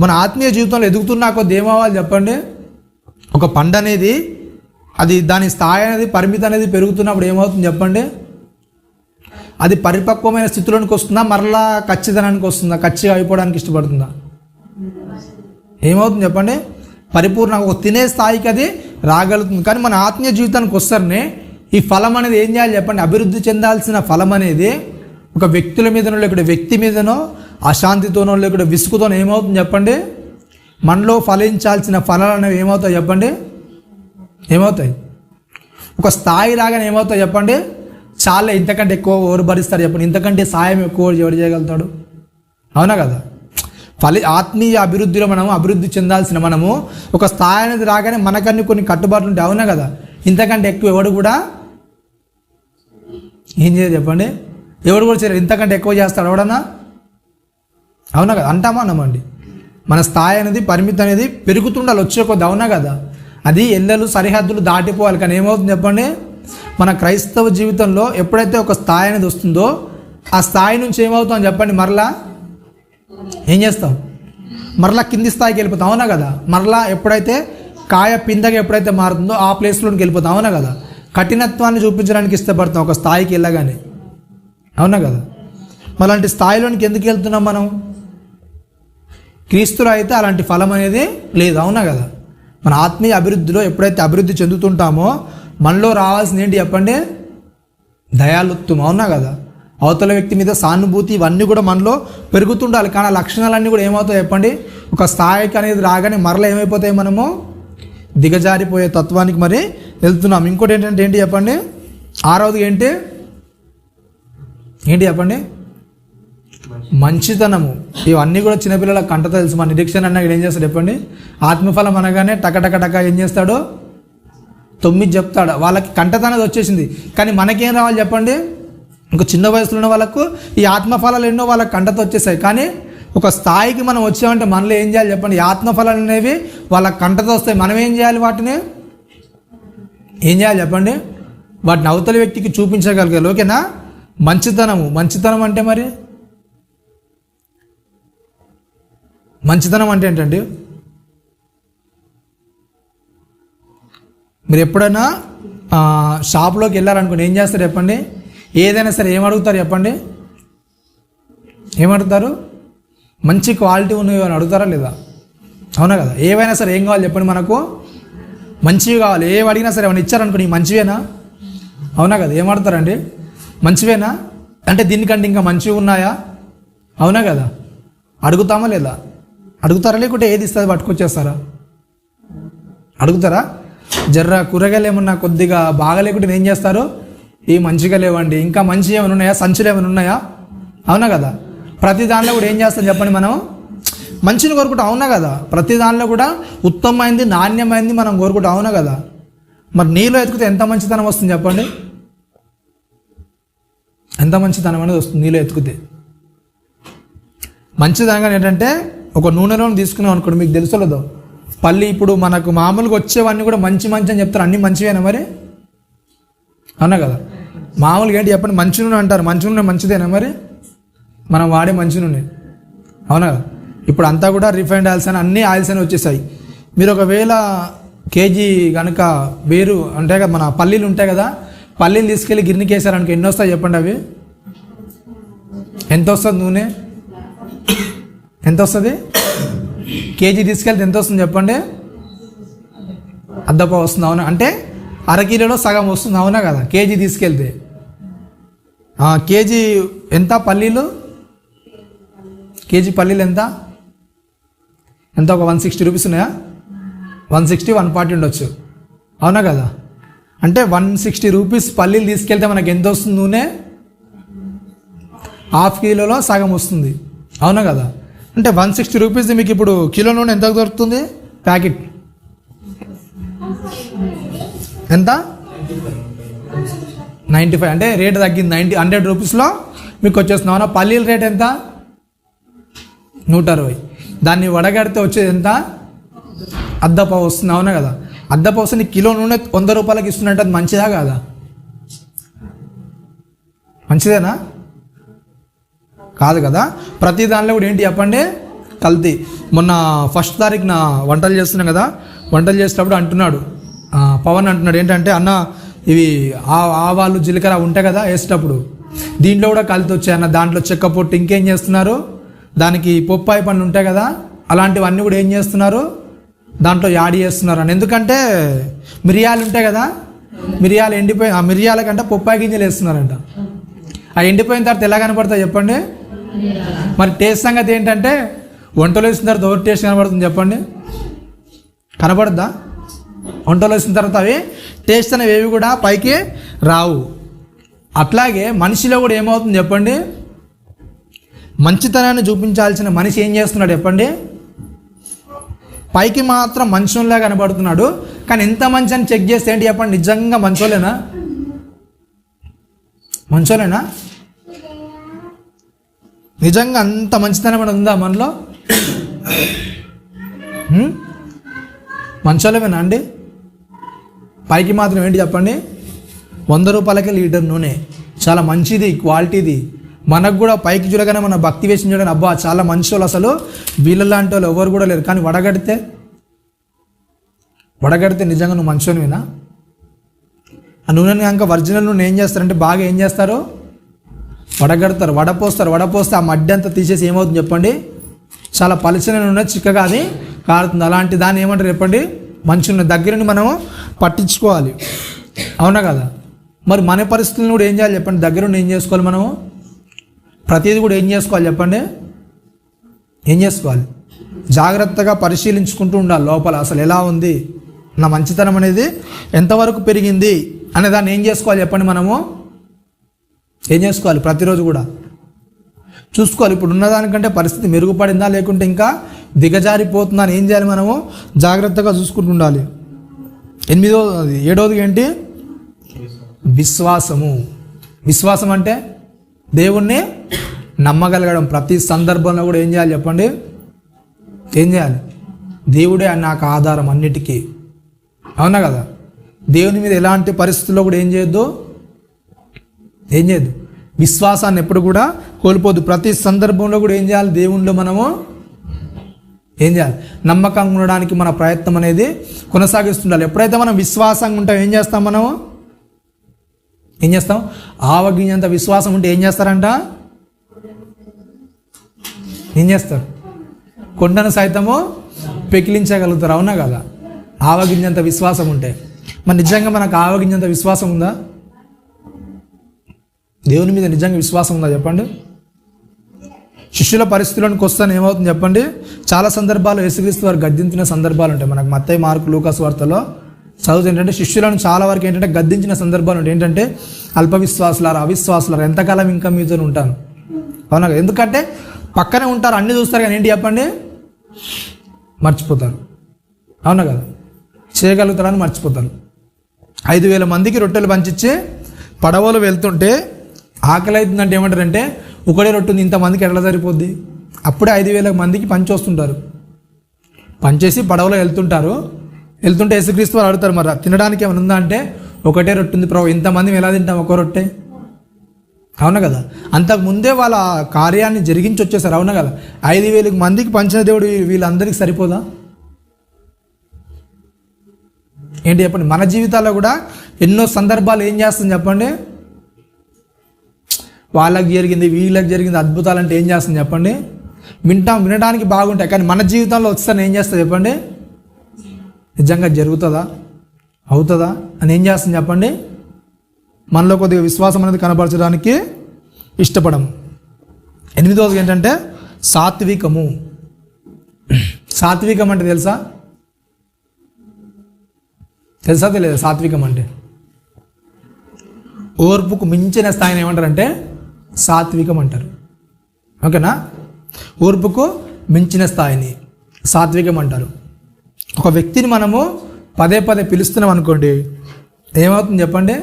మన ఆత్మీయ జీవితంలో ఎదుగుతున్నా కొద్ది ఏమవ్వాలి చెప్పండి? ఒక పండు అనేది అది దాని స్థాయి అనేది పరిమితి అనేది పెరుగుతున్నప్పుడు ఏమవుతుంది చెప్పండి? అది పరిపక్వమైన స్థితిలోనికి వస్తుందా, మరలా ఖచ్చితనానికి వస్తుందా, ఖచ్చితంగా అయిపోవడానికి ఇష్టపడుతుందా? ఏమవుతుంది చెప్పండి? పరిపూర్ణంగా ఒక తినే స్థాయికి అది రాగలుగుతుంది. కానీ మన ఆత్మీయ జీవితానికి వస్తారనే ఈ ఫలం అనేది ఏం చేయాలి చెప్పండి? అభివృద్ధి చెందాల్సిన ఫలం అనేది ఒక వ్యక్తుల మీదనో, లేకపోతే వ్యక్తి మీదనో, అశాంతితోనో, లేకపోతే విసుగుతోనో ఏమవుతుంది చెప్పండి? మనలో ఫలించాల్సిన ఫలాలు అనేవి ఏమవుతాయి చెప్పండి? ఏమవుతాయి? ఒక స్థాయి రాగానే ఏమవుతాయి చెప్పండి? చాలా ఇంతకంటే ఎక్కువ ఎవరు భరిస్తారు చెప్పండి? ఇంతకంటే సాయం ఎక్కువ ఎవరు చేయగలుగుతాడు? అవునా కదా? ఆత్మీయ అభివృద్ధిలో మనము అభివృద్ధి చెందాల్సిన మనము ఒక స్థాయి అనేది రాగానే మనకన్నీ కొన్ని కట్టుబాట్లు ఉంటాయి, అవునా కదా? ఇంతకంటే ఎక్కువ ఎవడు కూడా ఏం చేయదు చెప్పండి? ఎవడు కూడా చేయలేదు. ఇంతకంటే ఎక్కువ చేస్తాడు ఎవడన్నా? అవునా కదా? అంటామా అన్నమండి? మన స్థాయి అనేది పరిమితి అనేది పెరుగుతుండాలి వచ్చే కొద్ది, అవునా కదా? అది ఎల్లలు సరిహద్దులు దాటిపోవాలి. కానీ ఏమవుతుంది చెప్పండి? మన క్రైస్తవ జీవితంలో ఎప్పుడైతే ఒక స్థాయి అనేది వస్తుందో ఆ స్థాయి నుంచి ఏమవుతాం చెప్పండి? మరలా ఏం చేస్తాం? మరలా కింది స్థాయికి వెళ్ళిపోతాం, అవునా కదా? మరలా ఎప్పుడైతే కాయ పిందగా ఎప్పుడైతే మారుతుందో ఆ ప్లేస్లోకి వెళ్ళిపోతాం, అవునా కదా? కఠినత్వాన్ని చూపించడానికి ఇష్టపడతాం ఒక స్థాయికి వెళ్ళగానే, అవునా కదా? అలాంటి స్థాయిలోనికి ఎందుకు వెళ్తున్నాం మనం? క్రీస్తులో అయితే అలాంటి ఫలం అనేది లేదు, అవునా కదా? మన ఆత్మీయ అభివృద్ధిలో ఎప్పుడైతే అభివృద్ధి చెందుతుంటామో మనలో రావాల్సింది ఏంటి చెప్పండి? దయాలుత్వం, అవునా కదా? అవతల వ్యక్తి మీద సానుభూతి, ఇవన్నీ కూడా మనలో పెరుగుతుండాలి. కానీ ఆ లక్షణాలన్నీ కూడా ఏమవుతాయి చెప్పండి? ఒక స్థాయికి అనేది రాగానే మరలా ఏమైపోతాయి? మనము దిగజారిపోయే తత్వానికి మరి వెళ్తున్నాం. ఇంకోటి ఏంటంటే ఏంటి చెప్పండి? ఆరవది ఏంటి చెప్పండి? మంచితనము. ఇవన్నీ కూడా చిన్నపిల్లలకు కంట తెలుసు. మన నిరీక్షణ అన్న ఏం చేస్తాడు చెప్పండి? ఆత్మఫలం అనగానే టక ఏం చేస్తాడు? 9 చెప్తాడు. వాళ్ళకి కంటతనది వచ్చేసింది. కానీ మనకేం రావాలి చెప్పండి? ఇంకో చిన్న వయసులో ఉన్న వాళ్ళకు ఈ ఆత్మఫలాలు ఎన్నో వాళ్ళకి కంటతో వచ్చేసాయి. కానీ ఒక స్థాయికి మనం వచ్చామంటే మనలో ఏం చేయాలి చెప్పండి? ఈ ఆత్మఫలాలు అనేవి వాళ్ళకి కంటతో వస్తాయి. మనం ఏం చేయాలి? వాటిని ఏం చేయాలి చెప్పండి? వాటిని అవతల వ్యక్తికి చూపించగలగాలి, ఓకేనా? మంచితనం అంటే మరి మంచితనం అంటే ఏంటండి? మీరు ఎప్పుడైనా షాప్లోకి వెళ్ళారనుకోండి, ఏం చేస్తారు చెప్పండి? ఏదైనా సరే ఏమడుగుతారు చెప్పండి? ఏమడుగుతారు? మంచి క్వాలిటీ ఉన్నవి అని అడుగుతారా లేదా? అవునా కదా? ఏవైనా సరే ఏం కావాలి చెప్పండి? మనకు మంచివి కావాలి. ఏవి అడిగినా సరే ఏమైనా ఇచ్చారనుకోండి, మంచివేనా? అవునా కదా? ఏమడుగుతారండి? మంచివేనా అంటే దీనికంటే ఇంకా మంచివి ఉన్నాయా? అవునా కదా? అడుగుతామా లేదా? అడుగుతారా? లేకుంటే ఏది ఇస్తుంది పట్టుకొచ్చేస్తారా? అడుగుతారా? జర్ర కూరగాయలు ఏమన్నా కొద్దిగా బాగా లేకుంటే ఏం చేస్తారు? ఈ మంచిగా లేవండి, ఇంకా మంచి ఏమైనా ఉన్నాయా, సంచులు ఏమైనా ఉన్నాయా? అవునా కదా? ప్రతి దానిలో కూడా ఏం చేస్తాం చెప్పండి? మనం మంచిని కోరుకుంటాం, అవునా కదా? ప్రతి దానిలో కూడా ఉత్తమమైంది, నాణ్యమైంది మనం కోరుకుంటాం, అవునా కదా? మరి నీలో ఎతికితే ఎంత మంచితనం వస్తుంది చెప్పండి? ఎంత మంచితనం అనేది వస్తుంది నీలో ఎతికితే? మంచిదనగా ఏంటంటే ఒక నూనెలో తీసుకున్నాం అనుకోండి, మీకు తెలుసలేదో పల్లి ఇప్పుడు మనకు మామూలుగా వచ్చేవన్నీ కూడా మంచి అని చెప్తారు. అన్నీ మంచివేనా మరి? అవునా కదా? మామూలుగా ఏంటి చెప్పండి, మంచి నూనె అంటారు. మంచి నూనె మంచిదేనా మరి? మనం వాడే మంచి నూనె, అవునా? ఇప్పుడు అంతా కూడా రిఫైన్డ్ ఆయిల్స్ అని అన్ని ఆయిల్స్ అని వచ్చేసాయి. మీరు ఒకవేళ కేజీ కనుక వేరు ఉంటాయి కదా, మన పల్లీలు ఉంటాయి కదా, పల్లీలు తీసుకెళ్ళి గిన్నెకి వేసారనుకో ఎన్ని వస్తాయి చెప్పండి? అవి ఎంత వస్తుంది? నూనె ఎంత వస్తుంది? కేజీ తీసుకెళ్తే ఎంత వస్తుంది చెప్పండి? అద్దపా వస్తుంది, అవునా? అంటే అరకిలోలో సగం వస్తుంది, అవునా కదా? కేజీ తీసుకెళ్తే కేజీ ఎంత పల్లీలు? కేజీ పల్లీలు ఎంత ఎంత ఒక 160 రూపీస్ ఉన్నాయా? 160, 140 ఉండొచ్చు, అవునా కదా? అంటే 160 రూపీస్ పల్లీలు తీసుకెళ్తే మనకి ఎంత వస్తుంది? నూనె ½ కిలోలో సగం వస్తుంది, అవునా కదా? అంటే 160 రూపీస్ మీకు ఇప్పుడు కిలో నూనె ఎంత దొరుకుతుంది? ప్యాకెట్ ఎంత? 95. అంటే రేట్ తగ్గింది, 100 రూపీస్లో మీకు వచ్చేస్తుంది, అవునా? పల్లీల రేట్ ఎంత? 160. దాన్ని వడగడితే వచ్చేది ఎంత? అద్దపావు వస్తుంది, అవునా కదా? అద్దపావు వస్తుంది. కిలో నూనె 100 రూపాయలకి ఇస్తున్నట్టు అది మంచిదా కాదా? మంచిదేనా? కాదు కదా. ప్రతి దానిలో కూడా ఏంటి చెప్పండి? కల్తీ. మొన్న 1st తారీఖున వంటలు చేస్తున్నాం కదా, వంటలు చేసేటప్పుడు అంటున్నాడు పవన్ అంటున్నాడు ఏంటంటే, అన్న ఇవి ఆవాలు జీలకర్ర ఉంటాయి కదా వేసేటప్పుడు, దీంట్లో కూడా కల్తీ వచ్చాయన్న. దాంట్లో చెక్క పొట్టు ఇంకేం చేస్తున్నారు, దానికి పొప్పాయి పండ్లు ఉంటాయి కదా, అలాంటివన్నీ కూడా ఏం చేస్తున్నారు, దాంట్లో యాడ్ చేస్తున్నారు అని. ఎందుకంటే మిరియాలు ఉంటాయి కదా, మిరియాలు ఎండిపోయి ఆ మిరియాల కంటే పొప్పాయి గింజలు వేస్తున్నారంట. ఆ ఎండిపోయిన తర్వాత ఎలా కనపడతాయి చెప్పండి? మరి టేస్ట్ సంగతి ఏంటంటే, వంటలో వేసిన తర్వాత ఎవరు టేస్ట్ కనబడుతుంది చెప్పండి? కనబడద్దా? వంటలో వేసిన తర్వాత అవి టేస్ట్ అనేవి ఏవి కూడా పైకి రావు. అట్లాగే మనిషిలో కూడా ఏమవుతుంది చెప్పండి? మంచితనాన్ని చూపించాల్సిన మనిషి ఏం చేస్తున్నాడు చెప్పండి? పైకి మాత్రం మంచోళ్ళగా కనబడుతున్నాడు, కానీ ఎంత మంచి అని చెక్ చేస్తే ఏంటి చెప్పండి? నిజంగా మంచోలేనా? మంచోలేనా? నిజంగా అంత మంచితనం అని ఉందా మనలో? మంచోలేమేనా అండి? పైకి మాత్రం ఏంటి చెప్పండి? 100 రూపాయలకే లీటర్ నూనె, చాలా మంచిది, క్వాలిటీది. మనకు కూడా పైకి చూడగానే మన భక్తి వేసి చూడగానే అబ్బా చాలా మంచి వాళ్ళు, అసలు వీళ్ళలాంటి వాళ్ళు ఎవరు కూడా లేరు. కానీ వడగడితే నిజంగా నువ్వు మంచోనివేనా? ఆ నూనెని కనుక ఒరిజినల్ నూనె ఏం చేస్తారంటే బాగా ఏం చేస్తారు? వడగడతారు, వడపోస్తే ఆ మడ్డి అంతా తీసేసి ఏమవుతుంది చెప్పండి? చాలా పలుచన నూనె, చిక్కగా అది కారుతుంది. అలాంటి దాన్ని ఏమంటారు చెప్పండి? మంచి నూనె. దగ్గరుండి మనము పట్టించుకోవాలి, అవునా కదా? మరి మన పరిస్థితులను కూడా ఏం చేయాలి చెప్పండి? దగ్గరుండి ఏం చేసుకోవాలి మనము? ప్రతిదీ కూడా ఏం చేసుకోవాలి చెప్పండి? ఏం చేసుకోవాలి? జాగ్రత్తగా పరిశీలించుకుంటూ ఉండాలి లోపల అసలు ఎలా ఉంది, నా మంచితనం అనేది ఎంతవరకు పెరిగింది అనే దాన్ని ఏం చేసుకోవాలి చెప్పండి? మనము ఏం చేసుకోవాలి? ప్రతిరోజు కూడా చూసుకోవాలి. ఇప్పుడు ఉన్నదానికంటే పరిస్థితి మెరుగుపడిందా లేకుంటే ఇంకా దిగజారిపోతుందా అని ఏం చేయాలి? మనము జాగ్రత్తగా చూసుకుంటూ ఉండాలి. 7వది ఏంటి? విశ్వాసము. విశ్వాసం అంటే దేవుణ్ణి నమ్మగలగడం. ప్రతి సందర్భంలో కూడా ఏం చేయాలి చెప్పండి? ఏం చేయాలి? దేవుడే నాకు ఆధారం అన్నిటికీ, అవునా కదా? దేవుని మీద ఎలాంటి పరిస్థితుల్లో కూడా ఏం చేయొద్దు? విశ్వాసాన్ని ఎప్పుడు కూడా కోల్పోద్దు. ప్రతి సందర్భంలో కూడా ఏం చేయాలి? దేవునిలో మనము ఏం చేయాలి? నమ్మకంగా ఉండడానికి మన ప్రయత్నం అనేది కొనసాగిస్తుండాలి. ఎప్పుడైతే మనం విశ్వాసంగా ఉంటాం ఏం చేస్తాం? మనము ఏం చేస్తాం? ఆవగింజంత విశ్వాసం ఉంటే ఏం చేస్తారంట? ఏం చేస్తారు? కొండను సైతము పెకిలించగలుగుతారు, అవునా కదా? ఆవగింజంత విశ్వాసం ఉంటే. మరి నిజంగా మనకు ఆవగింజంత విశ్వాసం ఉందా? దేవుని మీద నిజంగా విశ్వాసం ఉందా చెప్పండి? శిష్యుల పరిస్థితుల్లోకి వస్తాను ఏమవుతుంది చెప్పండి? చాలా సందర్భాలు యేసుక్రీస్తు వారు గద్దించిన సందర్భాలు ఉంటాయి. మనకు మత్తయి, మార్కు, లూకాసు వార్తలో చదువుతుంది ఏంటంటే శిష్యులను చాలా వరకు ఏంటంటే గద్దించిన సందర్భాలు ఉంటాయి. ఏంటంటే అల్ప విశ్వాసులారా, అవిశ్వాసులారా, ఎంతకాలం ఇంకా మీతో ఉంటాను, అవునా కదా? ఎందుకంటే పక్కనే ఉంటారు, అన్నీ చూస్తారు, కానీ ఏంటి చెప్పండి? మర్చిపోతారు, అవునా కదా? చేయగలుగుతారని మర్చిపోతారు. 5,000 మందికి రొట్టెలు పంచిచ్చి పడవలు వెళ్తుంటే ఆకలి అవుతుందంటే ఏమంటారంటే, ఒకటే రొట్టె ఉంది, ఇంతమందికి ఎట్లా సరిపోద్ది? అప్పుడే 5,000 మందికి పంచి వస్తుంటారు. పంచేసి పడవలో వెళ్తుంటే యేసుక్రీస్తు వారు అడుగుతారు, మరి తినడానికి ఏమైనా ఉందా అంటే, ఒకటే రొట్టె ఉంది ప్రభు, ఇంతమంది ఎలా తింటాం ఒక రొట్టె? అవునా కదా? అంతకుముందే వాళ్ళ కార్యాన్ని జరిగించి వచ్చేసారు. అవునా కదా? 5,000 మందికి పంచిన దేవుడు వీళ్ళందరికీ సరిపోదా? ఏంటి చెప్పండి? మన జీవితాల్లో కూడా ఎన్నో సందర్భాలు ఏం చేస్తుంది చెప్పండి? వాళ్ళకి జరిగింది, వీళ్ళకి జరిగింది అద్భుతాలు అంటే ఏం చేస్తుంది చెప్పండి? వినడానికి బాగుంటాయి, కానీ మన జీవితంలో వచ్చేసరికి ఏం చేస్తుంది చెప్పండి? నిజంగా జరుగుతుందా, అవుతుందా అని ఏం చేస్తుంది చెప్పండి? మనలో కొద్దిగా విశ్వాసం అనేది కనపరచడానికి ఇష్టపడము. 8వది ఏంటంటే సాత్వికము. సాత్వికం అంటే తెలుసా తెలియదా? సాత్వికం అంటే ఓర్పుకు మించిన స్థాయిని ఏమంటారంటే సాత్వికం అంటారు. ఓకేనా? ఓర్పుకు మించిన స్థాయిని సాత్వికం అంటారు. ఒక వ్యక్తిని మనము పదే పదే పిలుస్తున్నాం అనుకోండి, ఏమవుతుంది చెప్పండి?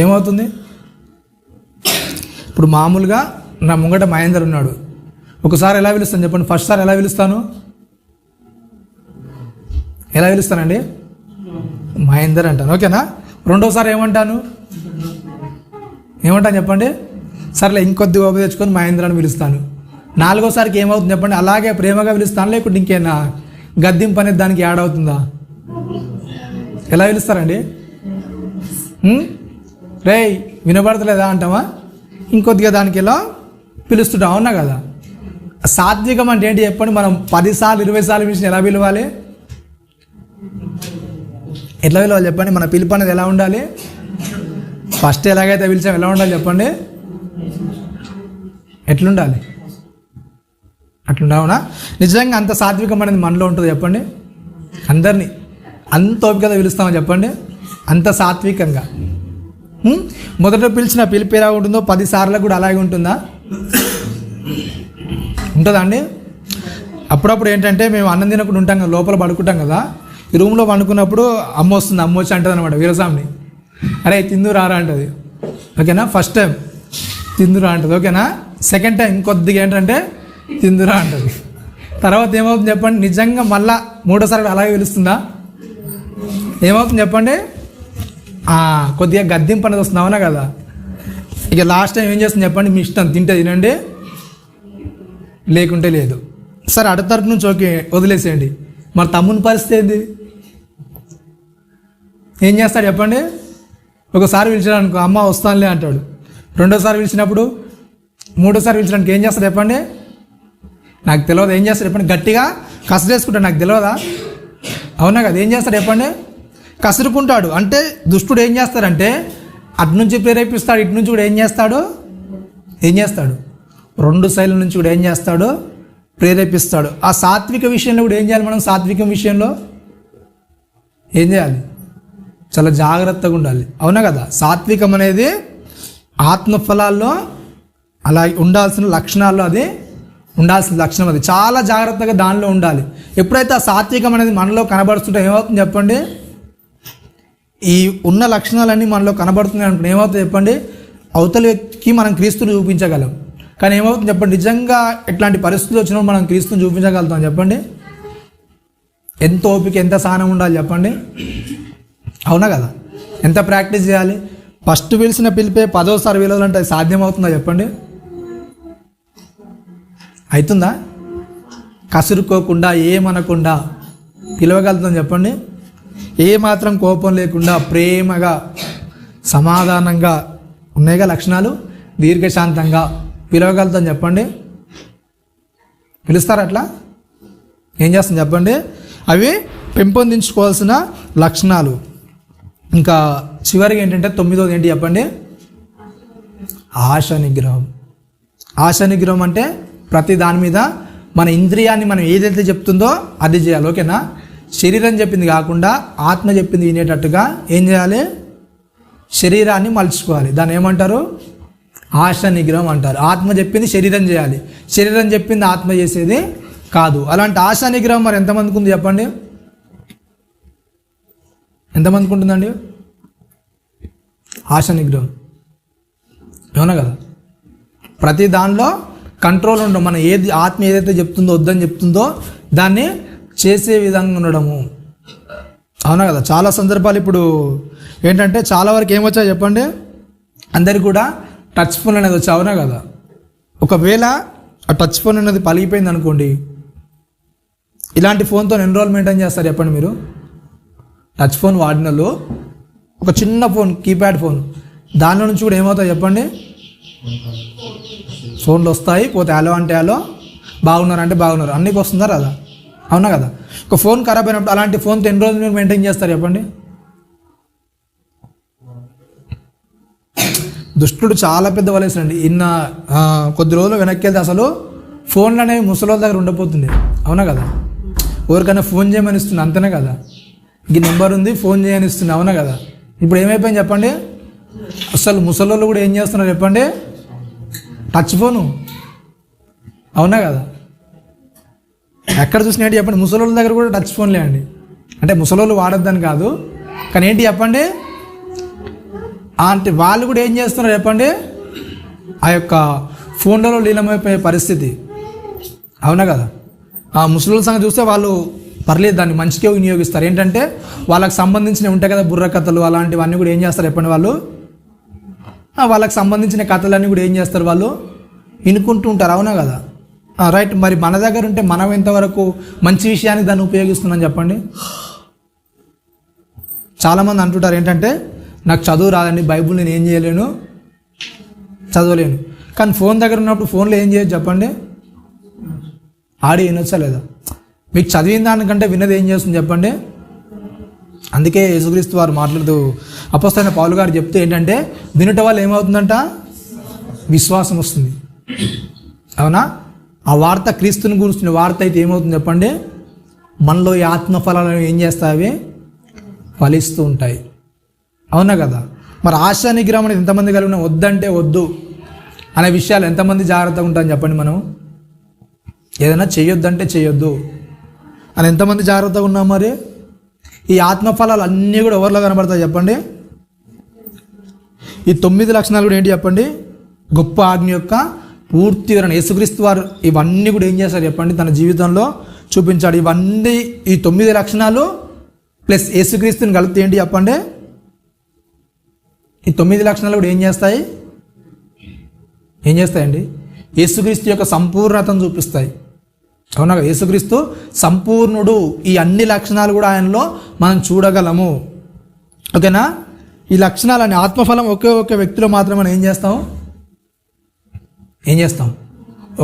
ఏమవుతుంది? ఇప్పుడు మామూలుగా నా ముంగట మహేందర్ ఉన్నాడు. ఒకసారి ఎలా పిలుస్తాను చెప్పండి? ఫస్ట్ సారి ఎలా పిలుస్తాను? ఎలా పిలుస్తానండి? మహేందర్ అంటాను. ఓకేనా? రెండోసారి ఏమంటాను చెప్పండి? సరేలే ఇంకొద్ది ఓపిక తెచ్చుకొని మహేందర్ అని పిలుస్తాను. 4వసారికి ఏమవుతుంది చెప్పండి? అలాగే ప్రేమగా పిలుస్తాను, లేకుంటే ఇంకేనా గద్దింపు అనేది దానికి యాడ్ అవుతుందా? ఎలా పిలుస్తారండి? రేయ్ వినబడతలేదా అంటామా? ఇంకొద్దిగా దానికి ఎలా పిలుస్తుంటాం. అవునా కదా? సాత్వికం అంటే ఏంటి చెప్పండి? మనం 10 సార్లు 20 సార్లు పిలిచిన ఎలా పిలవాలి? ఎట్లా పిలవాలి చెప్పండి? మన పిలుపు అనేది ఎలా ఉండాలి? ఫస్ట్ ఎలాగైతే పిలిచాం ఎలా ఉండాలి చెప్పండి? ఎట్లుండాలి? అట్లుండవునా? నిజంగా అంత సాత్వికం అనేది మనలో ఉంటుంది చెప్పండి? అందరినీ అంత ఓపికగా పిలుస్తామని చెప్పండి? అంత సాత్వికంగా. మొదట పిలిచిన పిలుపు ఎలా ఉంటుందో 10 సార్లు కూడా అలాగే ఉంటుందా? ఉంటుందా అండి? అప్పుడప్పుడు ఏంటంటే మేము అన్నం తినకుండా ఉంటాం కదా, లోపల పడుకుంటాం కదా, ఈ రూమ్లో పండుకున్నప్పుడు అమ్మ వస్తుంది, అమ్మ వచ్చి అంటుంది అనమాట వీరస్వామిని, అరే తిందురారా అంటుంది. ఓకేనా? ఫస్ట్ టైం తిందురా అంటుంది. ఓకేనా? సెకండ్ టైం ఇంకొద్దిగా ఏంటంటే తిందురా అంటుంది. తర్వాత ఏమవుతుంది చెప్పండి? నిజంగా మళ్ళా 3వసారి అలాగే పిలుస్తుందా? ఏమవుతుంది చెప్పండి? కొద్దిగా గద్దింపు అనేది వస్తుంది. అవునా కదా? ఇక లాస్ట్ టైం ఏం చేస్తుంది చెప్పండి? మీ ఇష్టం, తింటే తినండి లేకుంటే లేదు. సరే అటు తరపు నుంచి ఓకే వదిలేసేయండి. మరి తమ్ముని పరిస్థితి ఏంది? ఏం చేస్తాడు చెప్పండి? ఒకసారి పిలిచాడు అనుకో, అమ్మ వస్తానులే అంటాడు. రెండోసారి పిలిచినప్పుడు, మూడోసారి పిలిచడానికి ఏం చేస్తాడు చెప్పండి? నాకు తెలియదు. ఏం చేస్తాడు చెప్పండి? గట్టిగా కసరేసుకుంటాడు. నాకు తెలియదా? అవునా కదా? ఏం చేస్తాడు చెప్పండి? కసురుకుంటాడు. అంటే దుష్టుడు ఏం చేస్తాడంటే అటు నుంచి ప్రేరేపిస్తాడు, ఇటు నుంచి కూడా ఏం చేస్తాడు? 2 శైలుల నుంచి కూడా ఏం చేస్తాడు? ప్రేరేపిస్తాడు. ఆ సాత్విక విషయంలో కూడా ఏం చేయాలి మనం? సాత్వికం విషయంలో ఏం చేయాలి? చాలా జాగ్రత్తగా ఉండాలి. అవునా కదా? సాత్వికం అనేది ఆత్మఫలాల్లో అలా ఉండాల్సిన లక్షణాల్లో అది ఉండాల్సిన లక్షణం. అది చాలా జాగ్రత్తగా దానిలో ఉండాలి. ఎప్పుడైతే ఆ సాత్వికం అనేది మనలో కనబడుతుంటే ఏమవుతుంది చెప్పండి? ఈ ఉన్న లక్షణాలన్నీ మనలో కనబడుతున్నాయి అనుకుంటే ఏమవుతుంది చెప్పండి? అవతల వ్యక్తికి మనం క్రీస్తుని చూపించగలం. కానీ ఏమవుతుంది చెప్పండి? నిజంగా ఎట్లాంటి పరిస్థితులు వచ్చినప్పుడు మనం క్రీస్తుని చూపించగలుగుతాం చెప్పండి? ఎంత ఓపిక, ఎంత సహనం ఉండాలి చెప్పండి? అవునా కదా? ఎంత ప్రాక్టీస్ చేయాలి? ఫస్ట్ పిలిచిన పిలిపే 10వసారి పిలవాలంటే అది సాధ్యమవుతుందా చెప్పండి? అవుతుందా? కసురుకోకుండా ఏమనకుండా పిలవగలుగుతాం చెప్పండి? ఏ మాత్రం కోపం లేకుండా ప్రేమగా సమాధానంగా ఉన్నాయిగా లక్షణాలు, దీర్ఘశాంతంగా పిలవగలుగుతాం చెప్పండి? పిలుస్తారు అట్లా? ఏం చేస్తాం చెప్పండి? అవి పెంపొందించుకోవాల్సిన లక్షణాలు. ఇంకా చివరికి ఏంటంటే 9వది ఏంటి చెప్పండి? ఆశ నిగ్రహం. ఆశ నిగ్రహం అంటే ప్రతి దాని మీద మన ఇంద్రియాన్ని మనం ఏదైతే చెప్తుందో అది చేయాలి. ఓకేనా? శరీరం చెప్పింది కాకుండా ఆత్మ చెప్పింది వినేటట్టుగా ఏం చేయాలి? శరీరాన్ని మలుచుకోవాలి. దాన్ని ఏమంటారు? ఆశ నిగ్రహం అంటారు. ఆత్మ చెప్పింది శరీరం చేయాలి, శరీరం చెప్పింది ఆత్మ చేసేది కాదు. అలాంటి ఆశ నిగ్రహం మరి ఎంతమందికి ఉంది చెప్పండి? ఎంతమందికి ఉంటుందండి ఆశ నిగ్రహం? అవునా కదా? ప్రతి దానిలో కంట్రోల్ ఉండడం. మన ఏది ఆత్మ ఏదైతే చెప్తుందో వద్దని చెప్తుందో దాన్ని చేసే విధంగా ఉండడము. అవునా కదా. చాలా సందర్భాలు ఇప్పుడు ఏంటంటే చాలా వరకు ఏమొచ్చాయో చెప్పండి, అందరికి కూడా టచ్ ఫోన్ అనేది వచ్చి, అవునా కదా. ఒకవేళ ఆ టచ్ ఫోన్ అనేది పలిగిపోయింది అనుకోండి, ఇలాంటి ఫోన్తో ఎన్ని రోజులు మెయింటైన్ చేస్తారు చెప్పండి మీరు. టచ్ ఫోన్ వాడిన వాళ్ళు ఒక చిన్న ఫోన్, కీప్యాడ్ ఫోన్, దానిలో నుంచి కూడా ఏమవుతాయి చెప్పండి, ఫోన్లు వస్తాయి, పోతే హలో అంటే హలో, బాగున్నారంటే బాగున్నారు, అన్నికి వస్తుందా రాదా, అవునా కదా. ఒక ఫోన్ ఖరాబ్ అయినప్పుడు అలాంటి ఫోన్తో ఎన్ని రోజులు మీరు మెయింటైన్ చేస్తారు చెప్పండి. దుష్టుడు చాలా పెద్ద వలేసండి. కొద్ది రోజులు వెనక్కి వెళ్తే అసలు ఫోన్లు అనేవి ముసలోళ్ళ దగ్గర ఉండబోతుంది, అవునా కదా. ఎవరికైనా ఫోన్ చేయమని ఇస్తుంది, అంతేనే కదా. ఈ నెంబర్ ఉంది, ఫోన్ చేయని ఇస్తుంది, అవునా కదా. ఇప్పుడు ఏమైపోయింది చెప్పండి, అసలు ముసలోళ్ళు కూడా ఏం చేస్తున్నారు చెప్పండి, టచ్ ఫోను, అవునా కదా. ఎక్కడ చూసినట్టు చెప్పండి, ముసలోళ్ళ దగ్గర కూడా టచ్ ఫోన్లే అండి. అంటే ముసలోళ్ళు వాడొద్దని కాదు, కానీ ఏంటి చెప్పండి, అంటే వాళ్ళు కూడా ఏం చేస్తున్నారు చెప్పండి, ఆ యొక్క ఫోన్లలో లీనమైపోయే పరిస్థితి, అవునా కదా. ఆ ముసలోళ్ళ సంగతి చూస్తే వాళ్ళు పర్లేదు, దాన్ని మంచిగా వినియోగిస్తారు. ఏంటంటే వాళ్ళకి సంబంధించినవి ఉంటాయి కదా, బుర్ర కథలు అలాంటివన్నీ కూడా ఏం చేస్తారు చెప్పండి, వాళ్ళు వాళ్ళకి సంబంధించిన కథలన్నీ కూడా ఏం చేస్తారు, వాళ్ళు వినుకుంటూ ఉంటారు, అవునా కదా. రైట్. మరి మన దగ్గర ఉంటే మనం ఎంతవరకు మంచి విషయానికి దాన్ని ఉపయోగిస్తున్నాం చెప్పండి. చాలామంది అంటుంటారు ఏంటంటే, నాకు చదువు రాదండి, బైబుల్ నేను ఏం చేయలేను, చదవలేను. కానీ ఫోన్ దగ్గర ఉన్నప్పుడు ఫోన్లో ఏం చేయొచ్చు చెప్పండి, ఆడి వినొచ్చా లేదా. మీకు చదివిన దానికంటే విన్నది ఏం చేస్తుంది చెప్పండి. అందుకే యేసుక్రీస్తు వారు మాట్లాడుతూ అపోస్తలుడైన పౌలు గారు చెప్తూ ఏంటంటే, వినుట వల్ల ఏమవుతుందంట, విశ్వాసం వస్తుంది, అవునా. ఆ వార్త క్రీస్తుని గురించిన వార్త అయితే ఏమవుతుంది చెప్పండి, మనలో ఈ ఆత్మఫలాలను ఏం చేస్తాయి, ఫలిస్తూ ఉంటాయి, అవునా కదా. మరి ఆశా నిగ్రహం అనేది ఎంతమంది కలిగి ఉన్నాం, వద్దంటే వద్దు అనే విషయాలు ఎంతమంది జాగ్రత్తగా ఉంటామని చెప్పండి. మనం ఏదైనా చేయొద్దంటే చేయొద్దు అని ఎంతమంది జాగ్రత్తగా ఉన్నాం. మరి ఈ ఆత్మఫలాలు అన్నీ కూడా ఎవరిలో కనబడతాయి చెప్పండి. ఈ 9 లక్షణాలు కూడా ఏంటి చెప్పండి, గొప్ప ఆజ్ఞ యొక్క పూర్తి వివరణ. యేసుక్రీస్తు వారు ఇవన్నీ కూడా ఏం చేశారు చెప్పండి, తన జీవితంలో చూపించాడు. ఇవన్నీ ఈ 9 లక్షణాలు ప్లస్ యేసుక్రీస్తుని కలిపితే ఏంటి చెప్పండి, ఈ 9 లక్షణాలు కూడా ఏం చేస్తాయండి, యేసుక్రీస్తు యొక్క సంపూర్ణతను చూపిస్తాయి, అవునా. యేసుక్రీస్తు సంపూర్ణుడు. ఈ అన్ని లక్షణాలు కూడా ఆయనలో మనం చూడగలము, ఓకేనా. ఈ లక్షణాలని ఆత్మఫలం ఒకే ఒక వ్యక్తిలో మాత్రమే మనం ఏం చేస్తాం,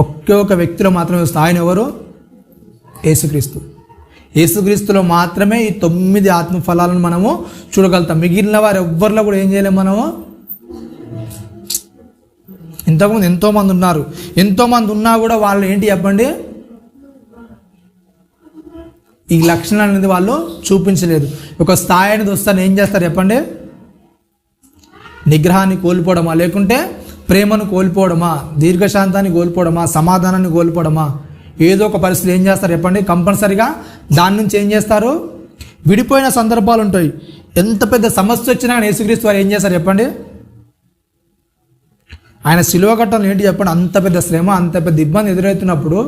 ఒకే ఒక వ్యక్తిలో మాత్రమే వస్తాం. ఆయన ఎవరు, యేసుక్రీస్తు. యేసుక్రీస్తులో మాత్రమే ఈ 9 ఆత్మఫలాలను మనము చూడగలుగుతాం. మిగిలిన వారు ఎవ్వరిలో కూడా ఏం చేయలేము మనము. ఇంతకుముందు ఎంతోమంది ఉన్నారు, ఎంతోమంది ఉన్నా కూడా వాళ్ళు ఏంటి చెప్పండి, ఈ లక్షణాలు అనేది వాళ్ళు చూపించలేదు. ఒక స్థాయి అనేది వస్తాను ఏం చేస్తారు చెప్పండి, నిగ్రహాన్ని కోల్పోవడమా, లేకుంటే ప్రేమను కోల్పోవడమా, దీర్ఘశాంతాన్ని కోల్పోవడమా, సమాధానాన్ని కోల్పోవడమా, ఏదో ఒక పరిస్థితి ఏం చేస్తారు చెప్పండి, కంపల్సరిగా దాని నుంచి ఏం చేస్తారు, విడిపోయిన సందర్భాలు ఉంటాయి. ఎంత పెద్ద సమస్య వచ్చినా కానీ యేసుక్రీస్తు వారు ఏం చేస్తారు చెప్పండి, ఆయన శిలువ కట్టంలో ఏంటి చెప్పండి, అంత పెద్ద శ్రమ, అంత పెద్ద ఇబ్బంది ఎదురవుతున్నప్పుడు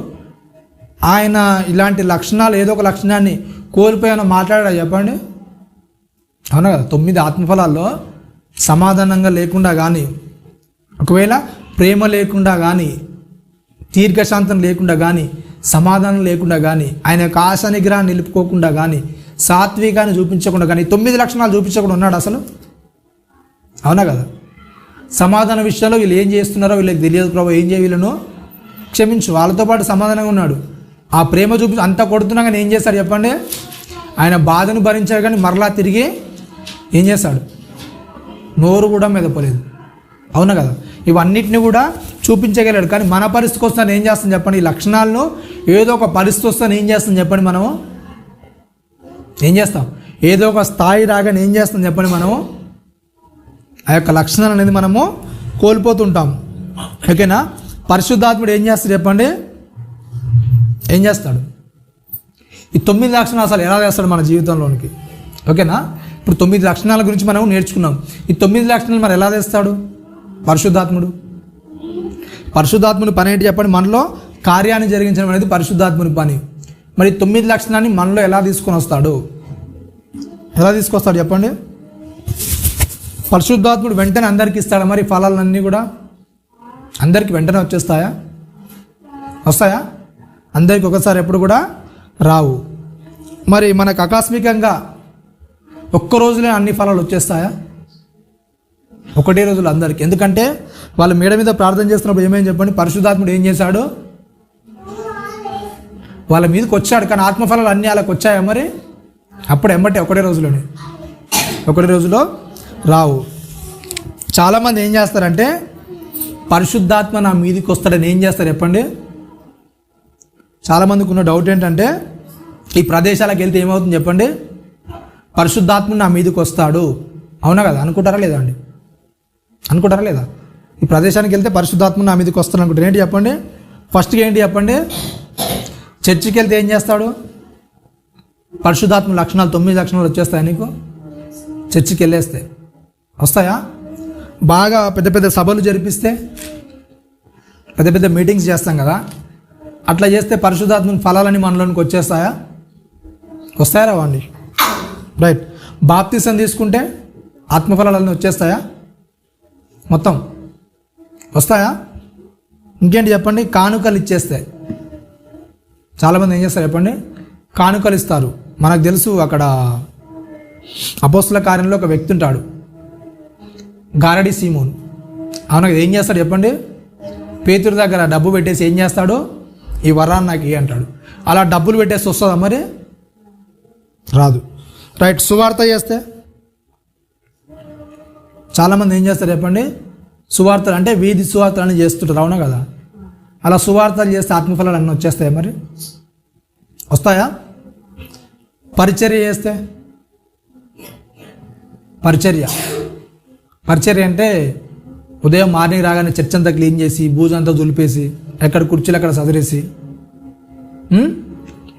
ఆయన ఇలాంటి లక్షణాలు ఏదో ఒక లక్షణాన్ని కోల్పోయానో మాట్లాడా చెప్పండి, అవునా కదా. 9 ఆత్మఫలాల్లో సమాధానంగా లేకుండా కానీ, ఒకవేళ ప్రేమ లేకుండా కానీ, దీర్ఘశాంతం లేకుండా కానీ, సమాధానం లేకుండా కానీ, ఆయన యొక్క ఆశా నిగ్రహాన్ని నిలుపుకోకుండా కానీ, సాత్వికాన్ని చూపించకుండా కానీ, 9 లక్షణాలు చూపించకుండా ఉన్నాడు అసలు, అవునా కదా. సమాధాన విషయంలో వీళ్ళు ఏం చేస్తున్నారో వీళ్ళకి తెలియదు ప్రభు, ఏం చేయ వీళ్ళను క్షమించు, వాళ్ళతో పాటు సమాధానంగా ఉన్నాడు. ఆ ప్రేమ చూపి అంతా కొడుతున్నా కానీ ఏం చేస్తాడు చెప్పండి, ఆయన బాధను భరించాడు కానీ మరలా తిరిగి ఏం చేస్తాడు, నోరు కూడా మెదపలేదు, అవునా కదా. ఇవన్నిటిని కూడా చూపించగలడు. కానీ మన పరిస్థితికి వస్తాను ఏం చేస్తాం చెప్పండి, ఈ లక్షణాలను ఏదో ఒక పరిస్థితి వస్తాను ఏం చేస్తాం చెప్పండి, మనము ఏం చేస్తాం, ఏదో ఒక స్థాయి రాగానే ఏం చేస్తాం చెప్పండి, మనము ఆ యొక్క లక్షణాలు అనేది మనము కోల్పోతుంటాం, ఓకేనా. పరిశుద్ధాత్ముడు ఏం చేస్తాడు చెప్పండి, ఏం చేస్తాడు, ఈ 9 లక్షణాలు అసలు ఎలా చేస్తాడు మన జీవితంలోనికి, ఓకేనా. ఇప్పుడు 9 లక్షణాల గురించి మనం నేర్చుకున్నాం. ఈ 9 లక్షణాలు మరి ఎలా తెస్తాడు పరిశుద్ధాత్ముడి పని ఏంటి చెప్పండి, మనలో కార్యాన్ని జరిగించడం అనేది పరిశుద్ధాత్ముడి పని. మరి 9 లక్షణాన్ని మనలో ఎలా తీసుకొని వస్తాడు ఎలా తీసుకొస్తాడు చెప్పండి? పరిశుద్ధాత్ముడు వెంటనే అందరికి ఇస్తాడా మరి ఫలాలన్నీ కూడా? అందరికి వెంటనే వచ్చేస్తాయా? వస్తాయా? అందరికి ఒకసారి ఎప్పుడు కూడా రావు. మరి మనకు ఆకస్మికంగా ఒక్క రోజులే అన్ని ఫలాలు వచ్చేస్తాయా? ఒకటే రోజులు అందరికి. ఎందుకంటే వాళ్ళు మేడ మీద ప్రార్థన చేస్తున్నప్పుడు ఏమేమి చెప్పండి, పరిశుద్ధాత్ముడు ఏం చేశాడు? వాళ్ళ మీదకి వచ్చాడు. కానీ ఆత్మఫలాలు అన్నీ వాళ్ళకి వచ్చాయా మరి? అప్పుడు ఎమ్మటే ఒకటే రోజులో రావు. చాలామంది ఏం చేస్తారంటే పరిశుద్ధాత్మ నా మీదకి వస్తాడని ఏం చేస్తారు చెప్పండి? చాలామందికి ఉన్న డౌట్ ఏంటంటే ఈ ప్రదేశాలకు వెళ్తే ఏమవుతుంది చెప్పండి? పరిశుద్ధాత్మ నా మీదకి వస్తాడు. అవునా కదా? అనుకుంటారా లేదా అండి? అనుకుంటారా లేదా? ఈ ప్రదేశానికి వెళ్తే పరిశుద్ధాత్మ నా మీదకి వస్తాడు అనుకుంటారు. ఏంటి చెప్పండి? ఫస్ట్గా ఏంటి చెప్పండి? చర్చికి వెళ్తే ఏం చేస్తాడు? పరిశుద్ధాత్మ లక్షణాలు 9 లక్షణాలు వచ్చేస్తాయి నీకు చర్చికి వెళ్ళేస్తే. వస్తాయా? బాగా పెద్ద పెద్ద సభలు జరిపిస్తే, పెద్ద పెద్ద మీటింగ్స్ చేస్తాం కదా, అట్లా చేస్తే పరిశుద్ధాత్మ ఫలాలని మనలోనికి వచ్చేస్తాయా? వస్తాయా రావండి? రైట్. బాప్తిసం తీసుకుంటే ఆత్మఫలాలన్నీ వచ్చేస్తాయా? మొత్తం వస్తాయా? ఇంకేంటి చెప్పండి? కానుకలు ఇచ్చేస్తే చాలామంది ఏం చేస్తారు చెప్పండి? కానుకలు ఇస్తారు. మనకు తెలుసు, అక్కడ అపోస్తుల కార్యంలో ఒక వ్యక్తి ఉంటాడు, గారడి సీమోను. అవునా? ఏం చేస్తాడు చెప్పండి? పేతురు దగ్గర డబ్బు పెట్టేసి ఏం చేస్తాడు? ఈ వరాన్ని నాకు ఇయ్యి అంటాడు. అలా డబ్బులు పెట్టేసి వస్తుందా మరి? రాదు. రైట్. సువార్త చేస్తే చాలామంది ఏం చేస్తారు చెప్పండి? సువార్తలు అంటే వీధి సువార్తలని చేస్తుంటారు. అవునా కదా? అలా సువార్తలు చేస్తే ఆత్మఫలాలు అన్నీ వచ్చేస్తాయా మరి? వస్తాయా? పరిచర్య చేస్తే, పరిచర్య అంటే ఉదయం మార్నింగ్ రాగానే చర్చ్ అంతా క్లీన్ చేసి, బూజు అంతా దులిపేసి, ఎక్కడ కుర్చీలు అక్కడ సదిరేసి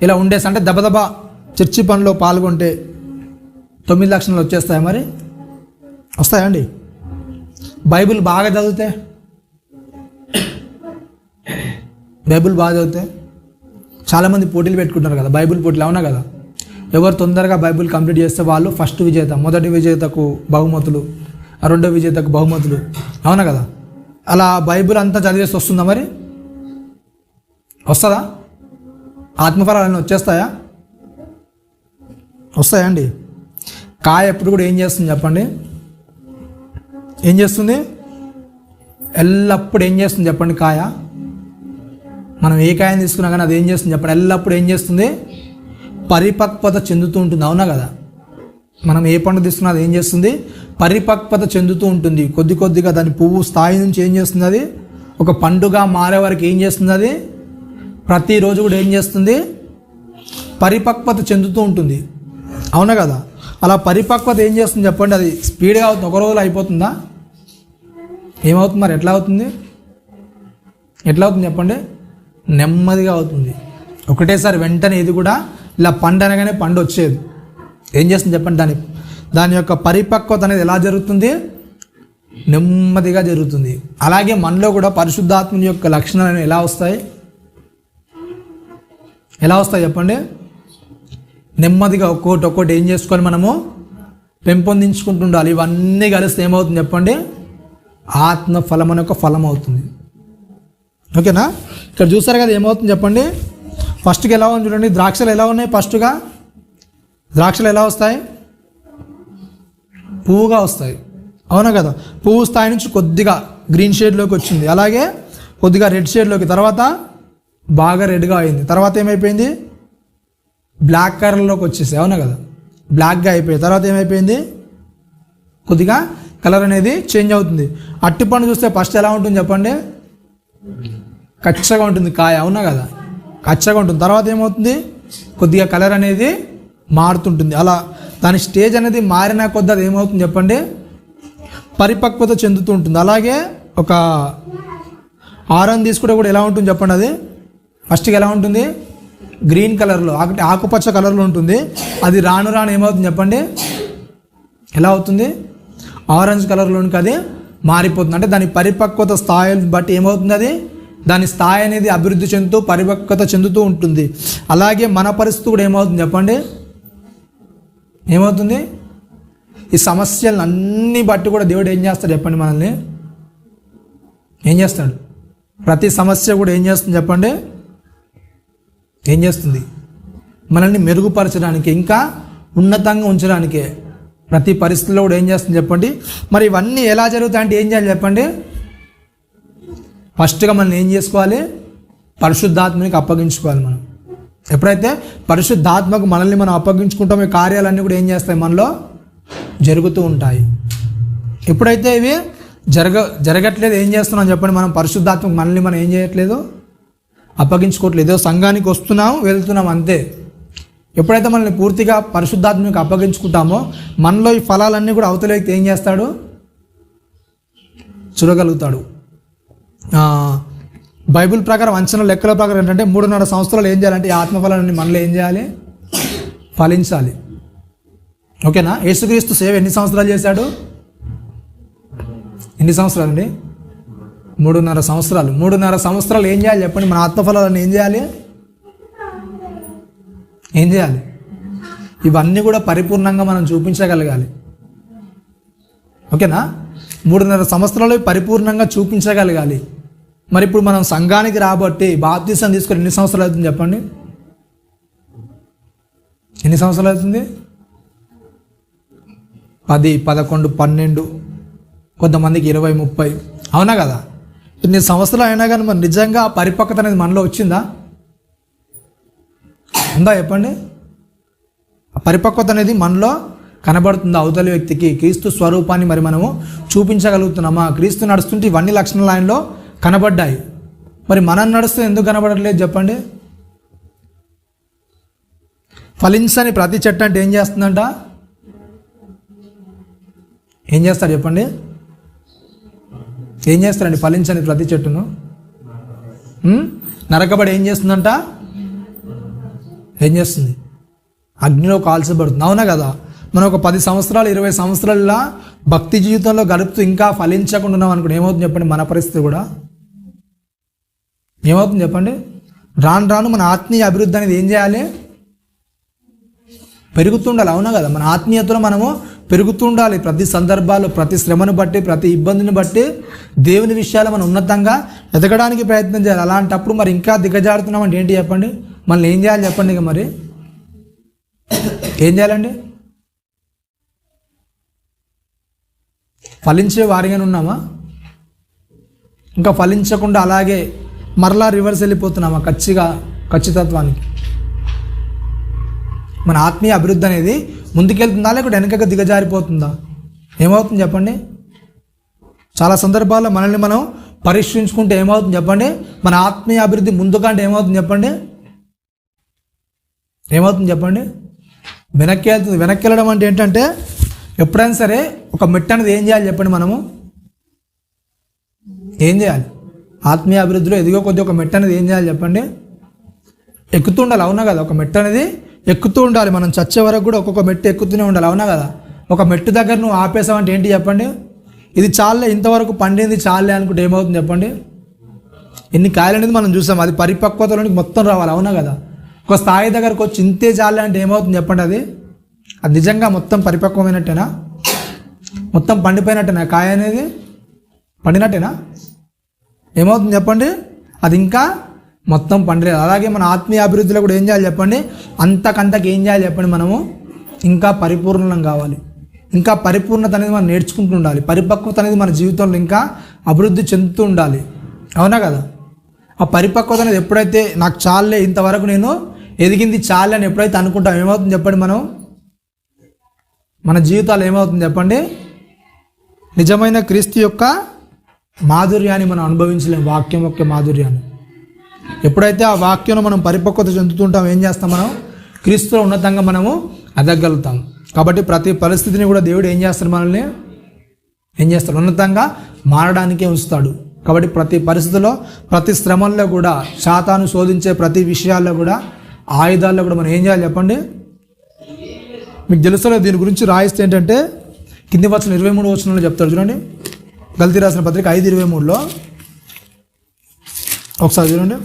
ఇలా ఉండేసి, అంటే దబదబా చర్చి పనిలో పాల్గొంటే 9 లక్షలు వచ్చేస్తాయా మరి? వస్తాయా అండి? బైబిల్ బాగా చదివితే చాలామంది పోటీలు పెట్టుకుంటారు కదా, బైబిల్ పోటీలు. అవునా కదా? ఎవరు తొందరగా బైబిల్ కంప్లీట్ చేస్తే వాళ్ళు ఫస్ట్ విజేత, మొదటి విజేతకు బహుమతులు, రెండో విజేతకు బహుమతులు. అవునా కదా? అలా బైబిల్ అంతా చదివేసి వస్తుందా మరి? వస్తుందా? ఆత్మఫలాలన్నీ వచ్చేస్తాయా? వస్తాయా అండి? కాయ ఎప్పుడు కూడా ఏం చేస్తుంది చెప్పండి? ఏం చేస్తుంది? ఎల్లప్పుడు ఏం చేస్తుంది చెప్పండి? కాయ, మనం ఏ కాయని తీసుకున్నా కానీ అది ఏం చేస్తుంది చెప్పండి? ఎల్లప్పుడు ఏం చేస్తుంది? పరిపక్వత చెందుతూ ఉంటుంది. అవునా కదా? మనం ఏ పండు తీసుకున్నా అది ఏం చేస్తుంది? పరిపక్వత చెందుతూ ఉంటుంది. కొద్ది కొద్దిగా దాని పువ్వు స్థాయి నుంచి ఏం చేస్తుంది? అది ఒక పండుగ మారే వరకు ఏం చేస్తుంది? అది ప్రతిరోజు కూడా ఏం చేస్తుంది? పరిపక్వత చెందుతూ ఉంటుంది. అవునా కదా? అలా పరిపక్వత ఏం చేస్తుంది చెప్పండి? అది స్పీడ్గా అవుతుంది. ఒక రోజులో అయిపోతుందా? ఏమవుతుంది మరి? ఎట్లా అవుతుంది చెప్పండి? నెమ్మదిగా అవుతుంది. ఒకటేసారి వెంటనే ఇది కూడా ఇలా పండు అనగానే పండు వచ్చేది. ఏం చేస్తుంది చెప్పండి? దాని యొక్క పరిపక్వత అనేది ఎలా జరుగుతుంది? నెమ్మదిగా జరుగుతుంది. అలాగే మనలో కూడా పరిశుద్ధాత్మ యొక్క లక్షణాలు ఎలా వస్తాయి చెప్పండి? నెమ్మదిగా ఒక్కోటి ఏం చేసుకోవాలి? మనము పెంపొందించుకుంటుండాలి. ఇవన్నీ కలిస్తే ఏమవుతుంది చెప్పండి? ఆత్మ ఫలం అనే ఒక ఫలం అవుతుంది. ఓకేనా? ఇక్కడ చూస్తారు కదా, ఏమవుతుంది చెప్పండి? ఫస్ట్కి ఎలా ఉంది చూడండి. ద్రాక్షలు ఎలా ఉన్నాయి? ఫస్ట్గా ద్రాక్షలు ఎలా వస్తాయి? పువ్వుగా వస్తాయి. అవునా కదా? పువ్వు స్థాయి నుంచి కొద్దిగా గ్రీన్ షేడ్లోకి వచ్చింది, అలాగే కొద్దిగా రెడ్ షేడ్లోకి, తర్వాత బాగా రెడ్గా అయింది, తర్వాత ఏమైపోయింది? బ్లాక్ కలర్లోకి వచ్చేసి. అవునా కదా? బ్లాక్గా అయిపోయింది. తర్వాత ఏమైపోయింది? కొద్దిగా కలర్ అనేది చేంజ్ అవుతుంది. అట్టిపండు చూస్తే ఫస్ట్ ఎలా ఉంటుంది చెప్పండి? కచ్చగా ఉంటుంది కాయ. అవునా కదా? కచ్చగా ఉంటుంది. తర్వాత ఏమవుతుంది? కొద్దిగా కలర్ అనేది మారుతుంటుంది. అలా దాని స్టేజ్ అనేది మారిన కొద్ది అది ఏమవుతుంది చెప్పండి? పరిపక్వత చెందుతూ ఉంటుంది. అలాగే ఒక ఆరెంజ్ తీసుకుంటే కూడా ఎలా ఉంటుంది చెప్పండి? అది ఫస్ట్కి ఎలా ఉంటుంది? గ్రీన్ కలర్లో, ఆకుపచ్చ కలర్లో ఉంటుంది. అది రాను ఏమవుతుంది చెప్పండి? ఎలా అవుతుంది? ఆరెంజ్ కలర్లోనికి అది మారిపోతుంది. అంటే దాని పరిపక్వత స్థాయిని బట్టి ఏమవుతుంది? అది దాని స్థాయి అనేది అభివృద్ధి చెందుతూ పరిపక్వత చెందుతూ ఉంటుంది. అలాగే మన పరిస్థితి కూడా ఏమవుతుంది చెప్పండి? ఏమవుతుంది? ఈ సమస్యలను అన్నీ బట్టి కూడా దేవుడు ఏం చేస్తాడు చెప్పండి? మనల్ని ఏం చేస్తాడు? ప్రతి సమస్య కూడా ఏం చేస్తుంది చెప్పండి? ఏం చేస్తుంది? మనల్ని మెరుగుపరచడానికి, ఇంకా ఉన్నతంగా ఉంచడానికే. ప్రతి పరిస్థితుల్లో కూడా ఏం చేస్తుంది చెప్పండి? మరి ఇవన్నీ ఎలా జరుగుతాయంటే ఏం చేయాలి చెప్పండి? ఫస్ట్గా మనం ఏం చేసుకోవాలి? పరిశుద్ధాత్మనికి అప్పగించుకోవాలి. మనం ఎప్పుడైతే పరిశుద్ధాత్మకు మనల్ని మనం అప్పగించుకుంటామో ఈ కార్యాలన్నీ కూడా ఏం చేస్తాయి? మనలో జరుగుతూ ఉంటాయి. ఎప్పుడైతే ఇవి జరగట్లేదు ఏం చేస్తున్నాం చెప్పండి? మనం పరిశుద్ధాత్మకు మనల్ని మనం ఏం చేయట్లేదు? అప్పగించుకోవట్లేదు. ఏదో సంఘానికి వస్తున్నాం, వెళ్తున్నాం అంతే. ఎప్పుడైతే మనల్ని పూర్తిగా పరిశుద్ధాత్మకు అప్పగించుకుంటామో మనలో ఈ ఫలాలన్నీ కూడా అవతల వ్యక్తి ఏం చేస్తాడు? చూడగలుగుతాడు. బైబిల్ ప్రకారం అంచనా లెక్కల ప్రకారం ఏంటంటే 3.5 సంవత్సరాలు ఏం చేయాలంటే ఈ ఆత్మఫలాన్ని మనలో ఏం చేయాలి? ఫలించాలి. ఓకేనా? యేసుక్రీస్తు సేవ ఎన్ని సంవత్సరాలు చేశాడు? ఎన్ని సంవత్సరాలు అండి? 3.5 సంవత్సరాలు. 3.5 సంవత్సరాలు ఏం చేయాలి చెప్పండి? మన ఆత్మఫలాలను ఏం చేయాలి? ఏం చేయాలి? ఇవన్నీ కూడా పరిపూర్ణంగా మనం చూపించగలగాలి. ఓకేనా? 3.5 సంవత్సరాలు పరిపూర్ణంగా చూపించగలగాలి. మరి ఇప్పుడు మనం సంఘానికి రాబట్టి బాప్తిసం తీసుకొని ఎన్ని సంవత్సరాలు అవుతుంది చెప్పండి? ఎన్ని సంవత్సరాలు అవుతుంది? 10, 11, 12, కొంతమందికి 20, 30. అవునా కదా? ఇన్ని సంవత్సరాలు అయినా కానీ మరి నిజంగా పరిపక్వత అనేది మనలో వచ్చిందా? ఉందా చెప్పండి? పరిపక్వత అనేది మనలో కనబడుతుందా? అవతలి వ్యక్తికి క్రీస్తు స్వరూపాన్ని మరి మనము చూపించగలుగుతున్నామా? క్రీస్తు నడుస్తుంటే ఇవన్నీ లక్షణాలు ఆయనలో కనబడ్డాయి. మరి మనం నడుస్తూ ఎందుకు కనబడట్లేదు చెప్పండి? ఫలించని ప్రతి చెట్టు అంటే ఏం చేస్తుందంట? ఏం చేస్తారు చెప్పండి? ఏం చేస్తారండి ఫలించని ప్రతి చెట్టును? నరకబడి ఏం చేస్తుందంట? ఏం చేస్తుంది? అగ్నిలో కాల్చబడుతుంది. అవునా కదా? మనం ఒక 10 సంవత్సరాలు 20 సంవత్సరాల భక్తి జీవితంలో గడుపుతూ ఇంకా ఫలించకుండా ఉన్నాం అనుకోండి, ఏమవుతుంది చెప్పండి? మన పరిస్థితి కూడా ఏమవుతుంది చెప్పండి? రాను రాను మన ఆత్మీయ అభివృద్ధి అనేది ఏం చేయాలి? పెరుగుతుండాలి. అవునా కదా? మన ఆత్మీయతలో మనము పెరుగుతుండాలి. ప్రతి సందర్భాల్లో, ప్రతి శ్రమను బట్టి, ప్రతి ఇబ్బందిని బట్టి దేవుని విషయాలు మనం ఉన్నతంగా ఎదగడానికి ప్రయత్నం చేయాలి. అలాంటప్పుడు మరి ఇంకా దిగజారుతున్నాం అంటే ఏంటి చెప్పండి? మనల్ని ఏం చేయాలి చెప్పండి? ఇక మరి ఏం చేయాలండి? ఫలించే వారిగానే ఉన్నామా? ఇంకా ఫలించకుండా అలాగే మరలా రివర్స్ వెళ్ళిపోతున్నామా ఖచ్చితత్వానికి? మన ఆత్మీయ అభివృద్ధి అనేది ముందుకెళ్తుందా లేకపోతే వెనకగా దిగజారిపోతుందా? ఏమవుతుంది చెప్పండి? చాలా సందర్భాల్లో మనల్ని మనం పరీక్షించుకుంటే ఏమవుతుంది చెప్పండి? మన ఆత్మీయ అభివృద్ధి ముందుకంటే ఏమవుతుంది చెప్పండి? ఏమవుతుంది చెప్పండి? వెనక్కి వెళ్తుంది. వెనక్కి వెళ్ళడం అంటే ఏంటంటే ఎప్పుడైనా సరే ఒక మెట్టు అనేది ఏం చేయాలి చెప్పండి? మనము ఏం చేయాలి? ఆత్మీయ అభివృద్ధిలో ఎదిగో కొద్ది ఒక మెట్టు అనేది ఏం చేయాలి చెప్పండి? ఎక్కుతూ ఉండాలి. అవునా కదా? ఒక మెట్టు అనేది ఎక్కుతూ ఉండాలి. మనం చచ్చే వరకు కూడా ఒక్కొక్క మెట్టు ఎక్కుతూనే ఉండాలి. అవునా కదా? ఒక మెట్టు దగ్గర నువ్వు ఆపేసావంటే ఏంటి చెప్పండి? ఇది చాలే, ఇంతవరకు పండింది చాలే అనుకుంటే ఏమవుతుంది చెప్పండి? ఎన్ని కాయలు అనేది మనం చూసాం. అది పరిపక్వతలోనికి మొత్తం రావాలి. అవునా కదా? ఒక స్థాయి దగ్గరకు వచ్చి ఇంతే చాలే అంటే ఏమవుతుంది చెప్పండి? అది నిజంగా మొత్తం పరిపక్వమైనట్టేనా? మొత్తం పండిపోయినట్టేనా? కాయ అనేది పండినట్టేనా? ఏమవుతుంది చెప్పండి? అది ఇంకా మొత్తం పండలేదు. అలాగే మన ఆత్మీయ అభివృద్ధిలో కూడా ఏం చేయాలి చెప్పండి? అంతకంతకు ఏం చేయాలి చెప్పండి? మనము ఇంకా పరిపూర్ణం కావాలి. ఇంకా పరిపూర్ణత అనేది మనం నేర్చుకుంటూ ఉండాలి. పరిపక్వత అనేది మన జీవితంలో ఇంకా అభివృద్ధి చెందుతూ ఉండాలి. అవునా కదా? ఆ పరిపక్వత అనేది ఎప్పుడైతే నాకు చాలే, ఇంతవరకు నేను ఎదిగింది చాలే అని ఎప్పుడైతే అనుకుంటాం, ఏమవుతుంది చెప్పండి? మన జీవితాలు ఏమవుతుంది చెప్పండి? నిజమైన క్రీస్తు యొక్క మాధుర్యాన్ని మనం అనుభవించలేము. వాక్యం యొక్క మాధుర్యాన్ని ఎప్పుడైతే ఆ వాక్యంలో మనం పరిపక్వత చెందుతుంటాం, ఏం చేస్తాం? మనం క్రీస్తులో ఉన్నతంగా మనము ఎదగలుగుతాం. కాబట్టి ప్రతి పరిస్థితిని కూడా దేవుడు ఏం చేస్తాడు? మనల్ని ఏం చేస్తాడు? ఉన్నతంగా మారడానికే ఉంచుతాడు. కాబట్టి ప్రతి పరిస్థితిలో, ప్రతి శ్రమల్లో కూడా, శాతాను శోధించే ప్రతి విషయాల్లో కూడా, ఆయుధాల్లో కూడా మనం ఏం చేయాలి చెప్పండి? మీకు తెలుసో దీని గురించి రాయిస్తే ఏంటంటే కింది వచనం 23 వచనంలో చెప్తాడు చూడండి. గల్తీ రాసిన పత్రిక 5:23లో ఒకసారి చూడండి.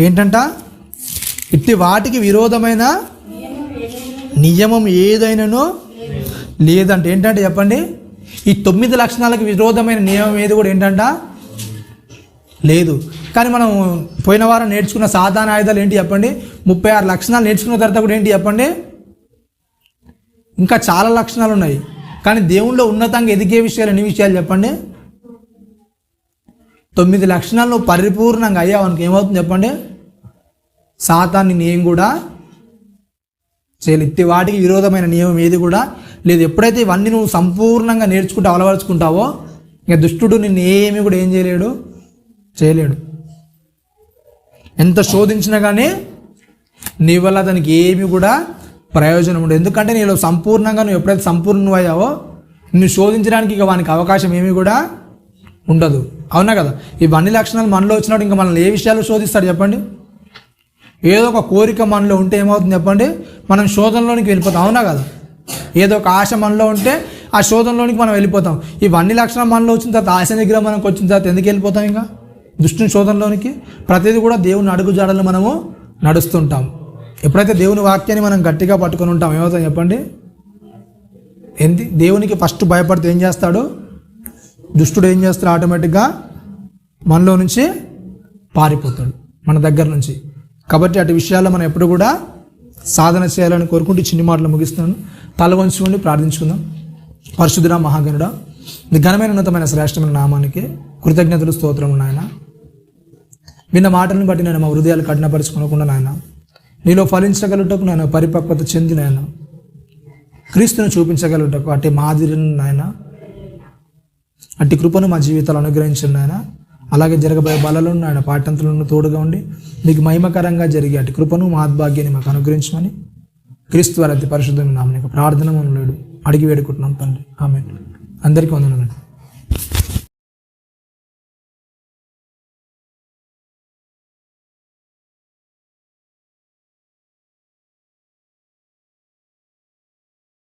ఏంటంట? ఇట్టి వాటికి విరోధమైన నియమం ఏదైనానో లేదంటే ఏంటంటే చెప్పండి, ఈ 9 లక్షణాలకు విరోధమైన నియమం ఏది కూడా ఏంటంట లేదు. కానీ మనం పోయిన వారం నేర్చుకున్న సాధారణ ఆయుధాలు ఏంటి చెప్పండి, 36 లక్షణాలు నేర్చుకున్న తర్వాత కూడా ఏంటి చెప్పండి, ఇంకా చాలా లక్షణాలు ఉన్నాయి. కానీ దేవుళ్ళో ఉన్నతంగా ఎదిగే విషయాలు ఎన్ని విషయాలు చెప్పండి, 9 లక్షణాలు నువ్వు పరిపూర్ణంగా అయ్యావనుకో ఏమవుతుంది చెప్పండి, సాతాన్ని నియమం కూడా చేయలేదు. వాటికి విరోధమైన నియమం ఏది కూడా లేదు. ఎప్పుడైతే ఇవన్నీ నువ్వు సంపూర్ణంగా నేర్చుకుంటూ అలవరుచుకుంటావో ఇక దుష్టుడు నిన్ను ఏమీ కూడా ఏం చేయలేడు. ఎంత శోధించినా కానీ నీ వల్ల అతనికి ఏమి కూడా ప్రయోజనం ఉండదు. ఎందుకంటే నీలో సంపూర్ణంగా నువ్వు ఎప్పుడైతే సంపూర్ణమయ్యావో నువ్వు శోధించడానికి ఇక వానికి అవకాశం ఏమీ కూడా ఉండదు. అవునా కదా? ఇవన్నీ లక్షణాలు మనలో వచ్చినప్పుడు ఇంకా మనల్ని ఏ విషయాలు శోధిస్తాడు చెప్పండి. ఏదో ఒక కోరిక మనలో ఉంటే ఏమవుతుంది చెప్పండి, మనం శోధనలోనికి వెళ్ళిపోతాం. అవునా కదా? ఏదో ఒక ఆశ మనలో ఉంటే ఆ శోధనలోనికి మనం వెళ్ళిపోతాం. ఇవన్నీ లక్షణాలు మనలో వచ్చిన తర్వాత ఆశ దగ్గర మనకు వచ్చిన తర్వాత ఎందుకు వెళ్ళిపోతాం ఇంకా దుష్టుని శోధనలోనికి? ప్రతిదీ కూడా దేవుని అడుగు జాడలు మనము నడుస్తుంటాం. ఎప్పుడైతే దేవుని వాక్యాన్ని మనం గట్టిగా పట్టుకొని ఉంటాం ఏమవుతాం చెప్పండి, దేవునికి ఫస్ట్ భయపడితే ఏం చేస్తాడు, దుష్టుడు ఏం చేస్తాడు, ఆటోమేటిక్గా మనలో నుంచి పారిపోతాడు, మన దగ్గర నుంచి. కాబట్టి అటు విషయాల్లో మనం ఎప్పుడు కూడా సాధన చేయాలని కోరుకుంటూ చిన్ని మాటలు ముగిస్తున్నాను. తల వంచుకొని ప్రార్థించుకుందాం. పరిశుద్ధుడా మహాగణుడా, నీ ఘనమైన ఉన్నతమైన శ్రేష్టమైన నామానికి కృతజ్ఞతలు స్తోత్రములు నాయన. విన్న మాటలను బట్టి నేను మా హృదయాలు కఠినపరుచుకోకుండా నాయన నీలో ఫలించగలుగుటకు నేను పరిపక్వత చెంది నాయన క్రీస్తును చూపించగలుగుటకు అట్టి మాదిరిని నాయన అట్టి కృపను మా జీవితాలు అనుగ్రహించండి నాయన. అలాగే జరగబోయే బలలో నాయన పాఠంతులను తోడుగా ఉండి మీకు మహిమకరంగా జరిగే అటు కృపను మహాద్భాగ్యాన్ని మాకు అనుగ్రహించమని క్రీస్తు వారి అతి పరిశుద్ధమైన నామమున ప్రార్థన మనలేడు అడిగి వేడుకుంటున్నాం తండ్రి. ఆమేన్. అందరికీ వందనాలండి.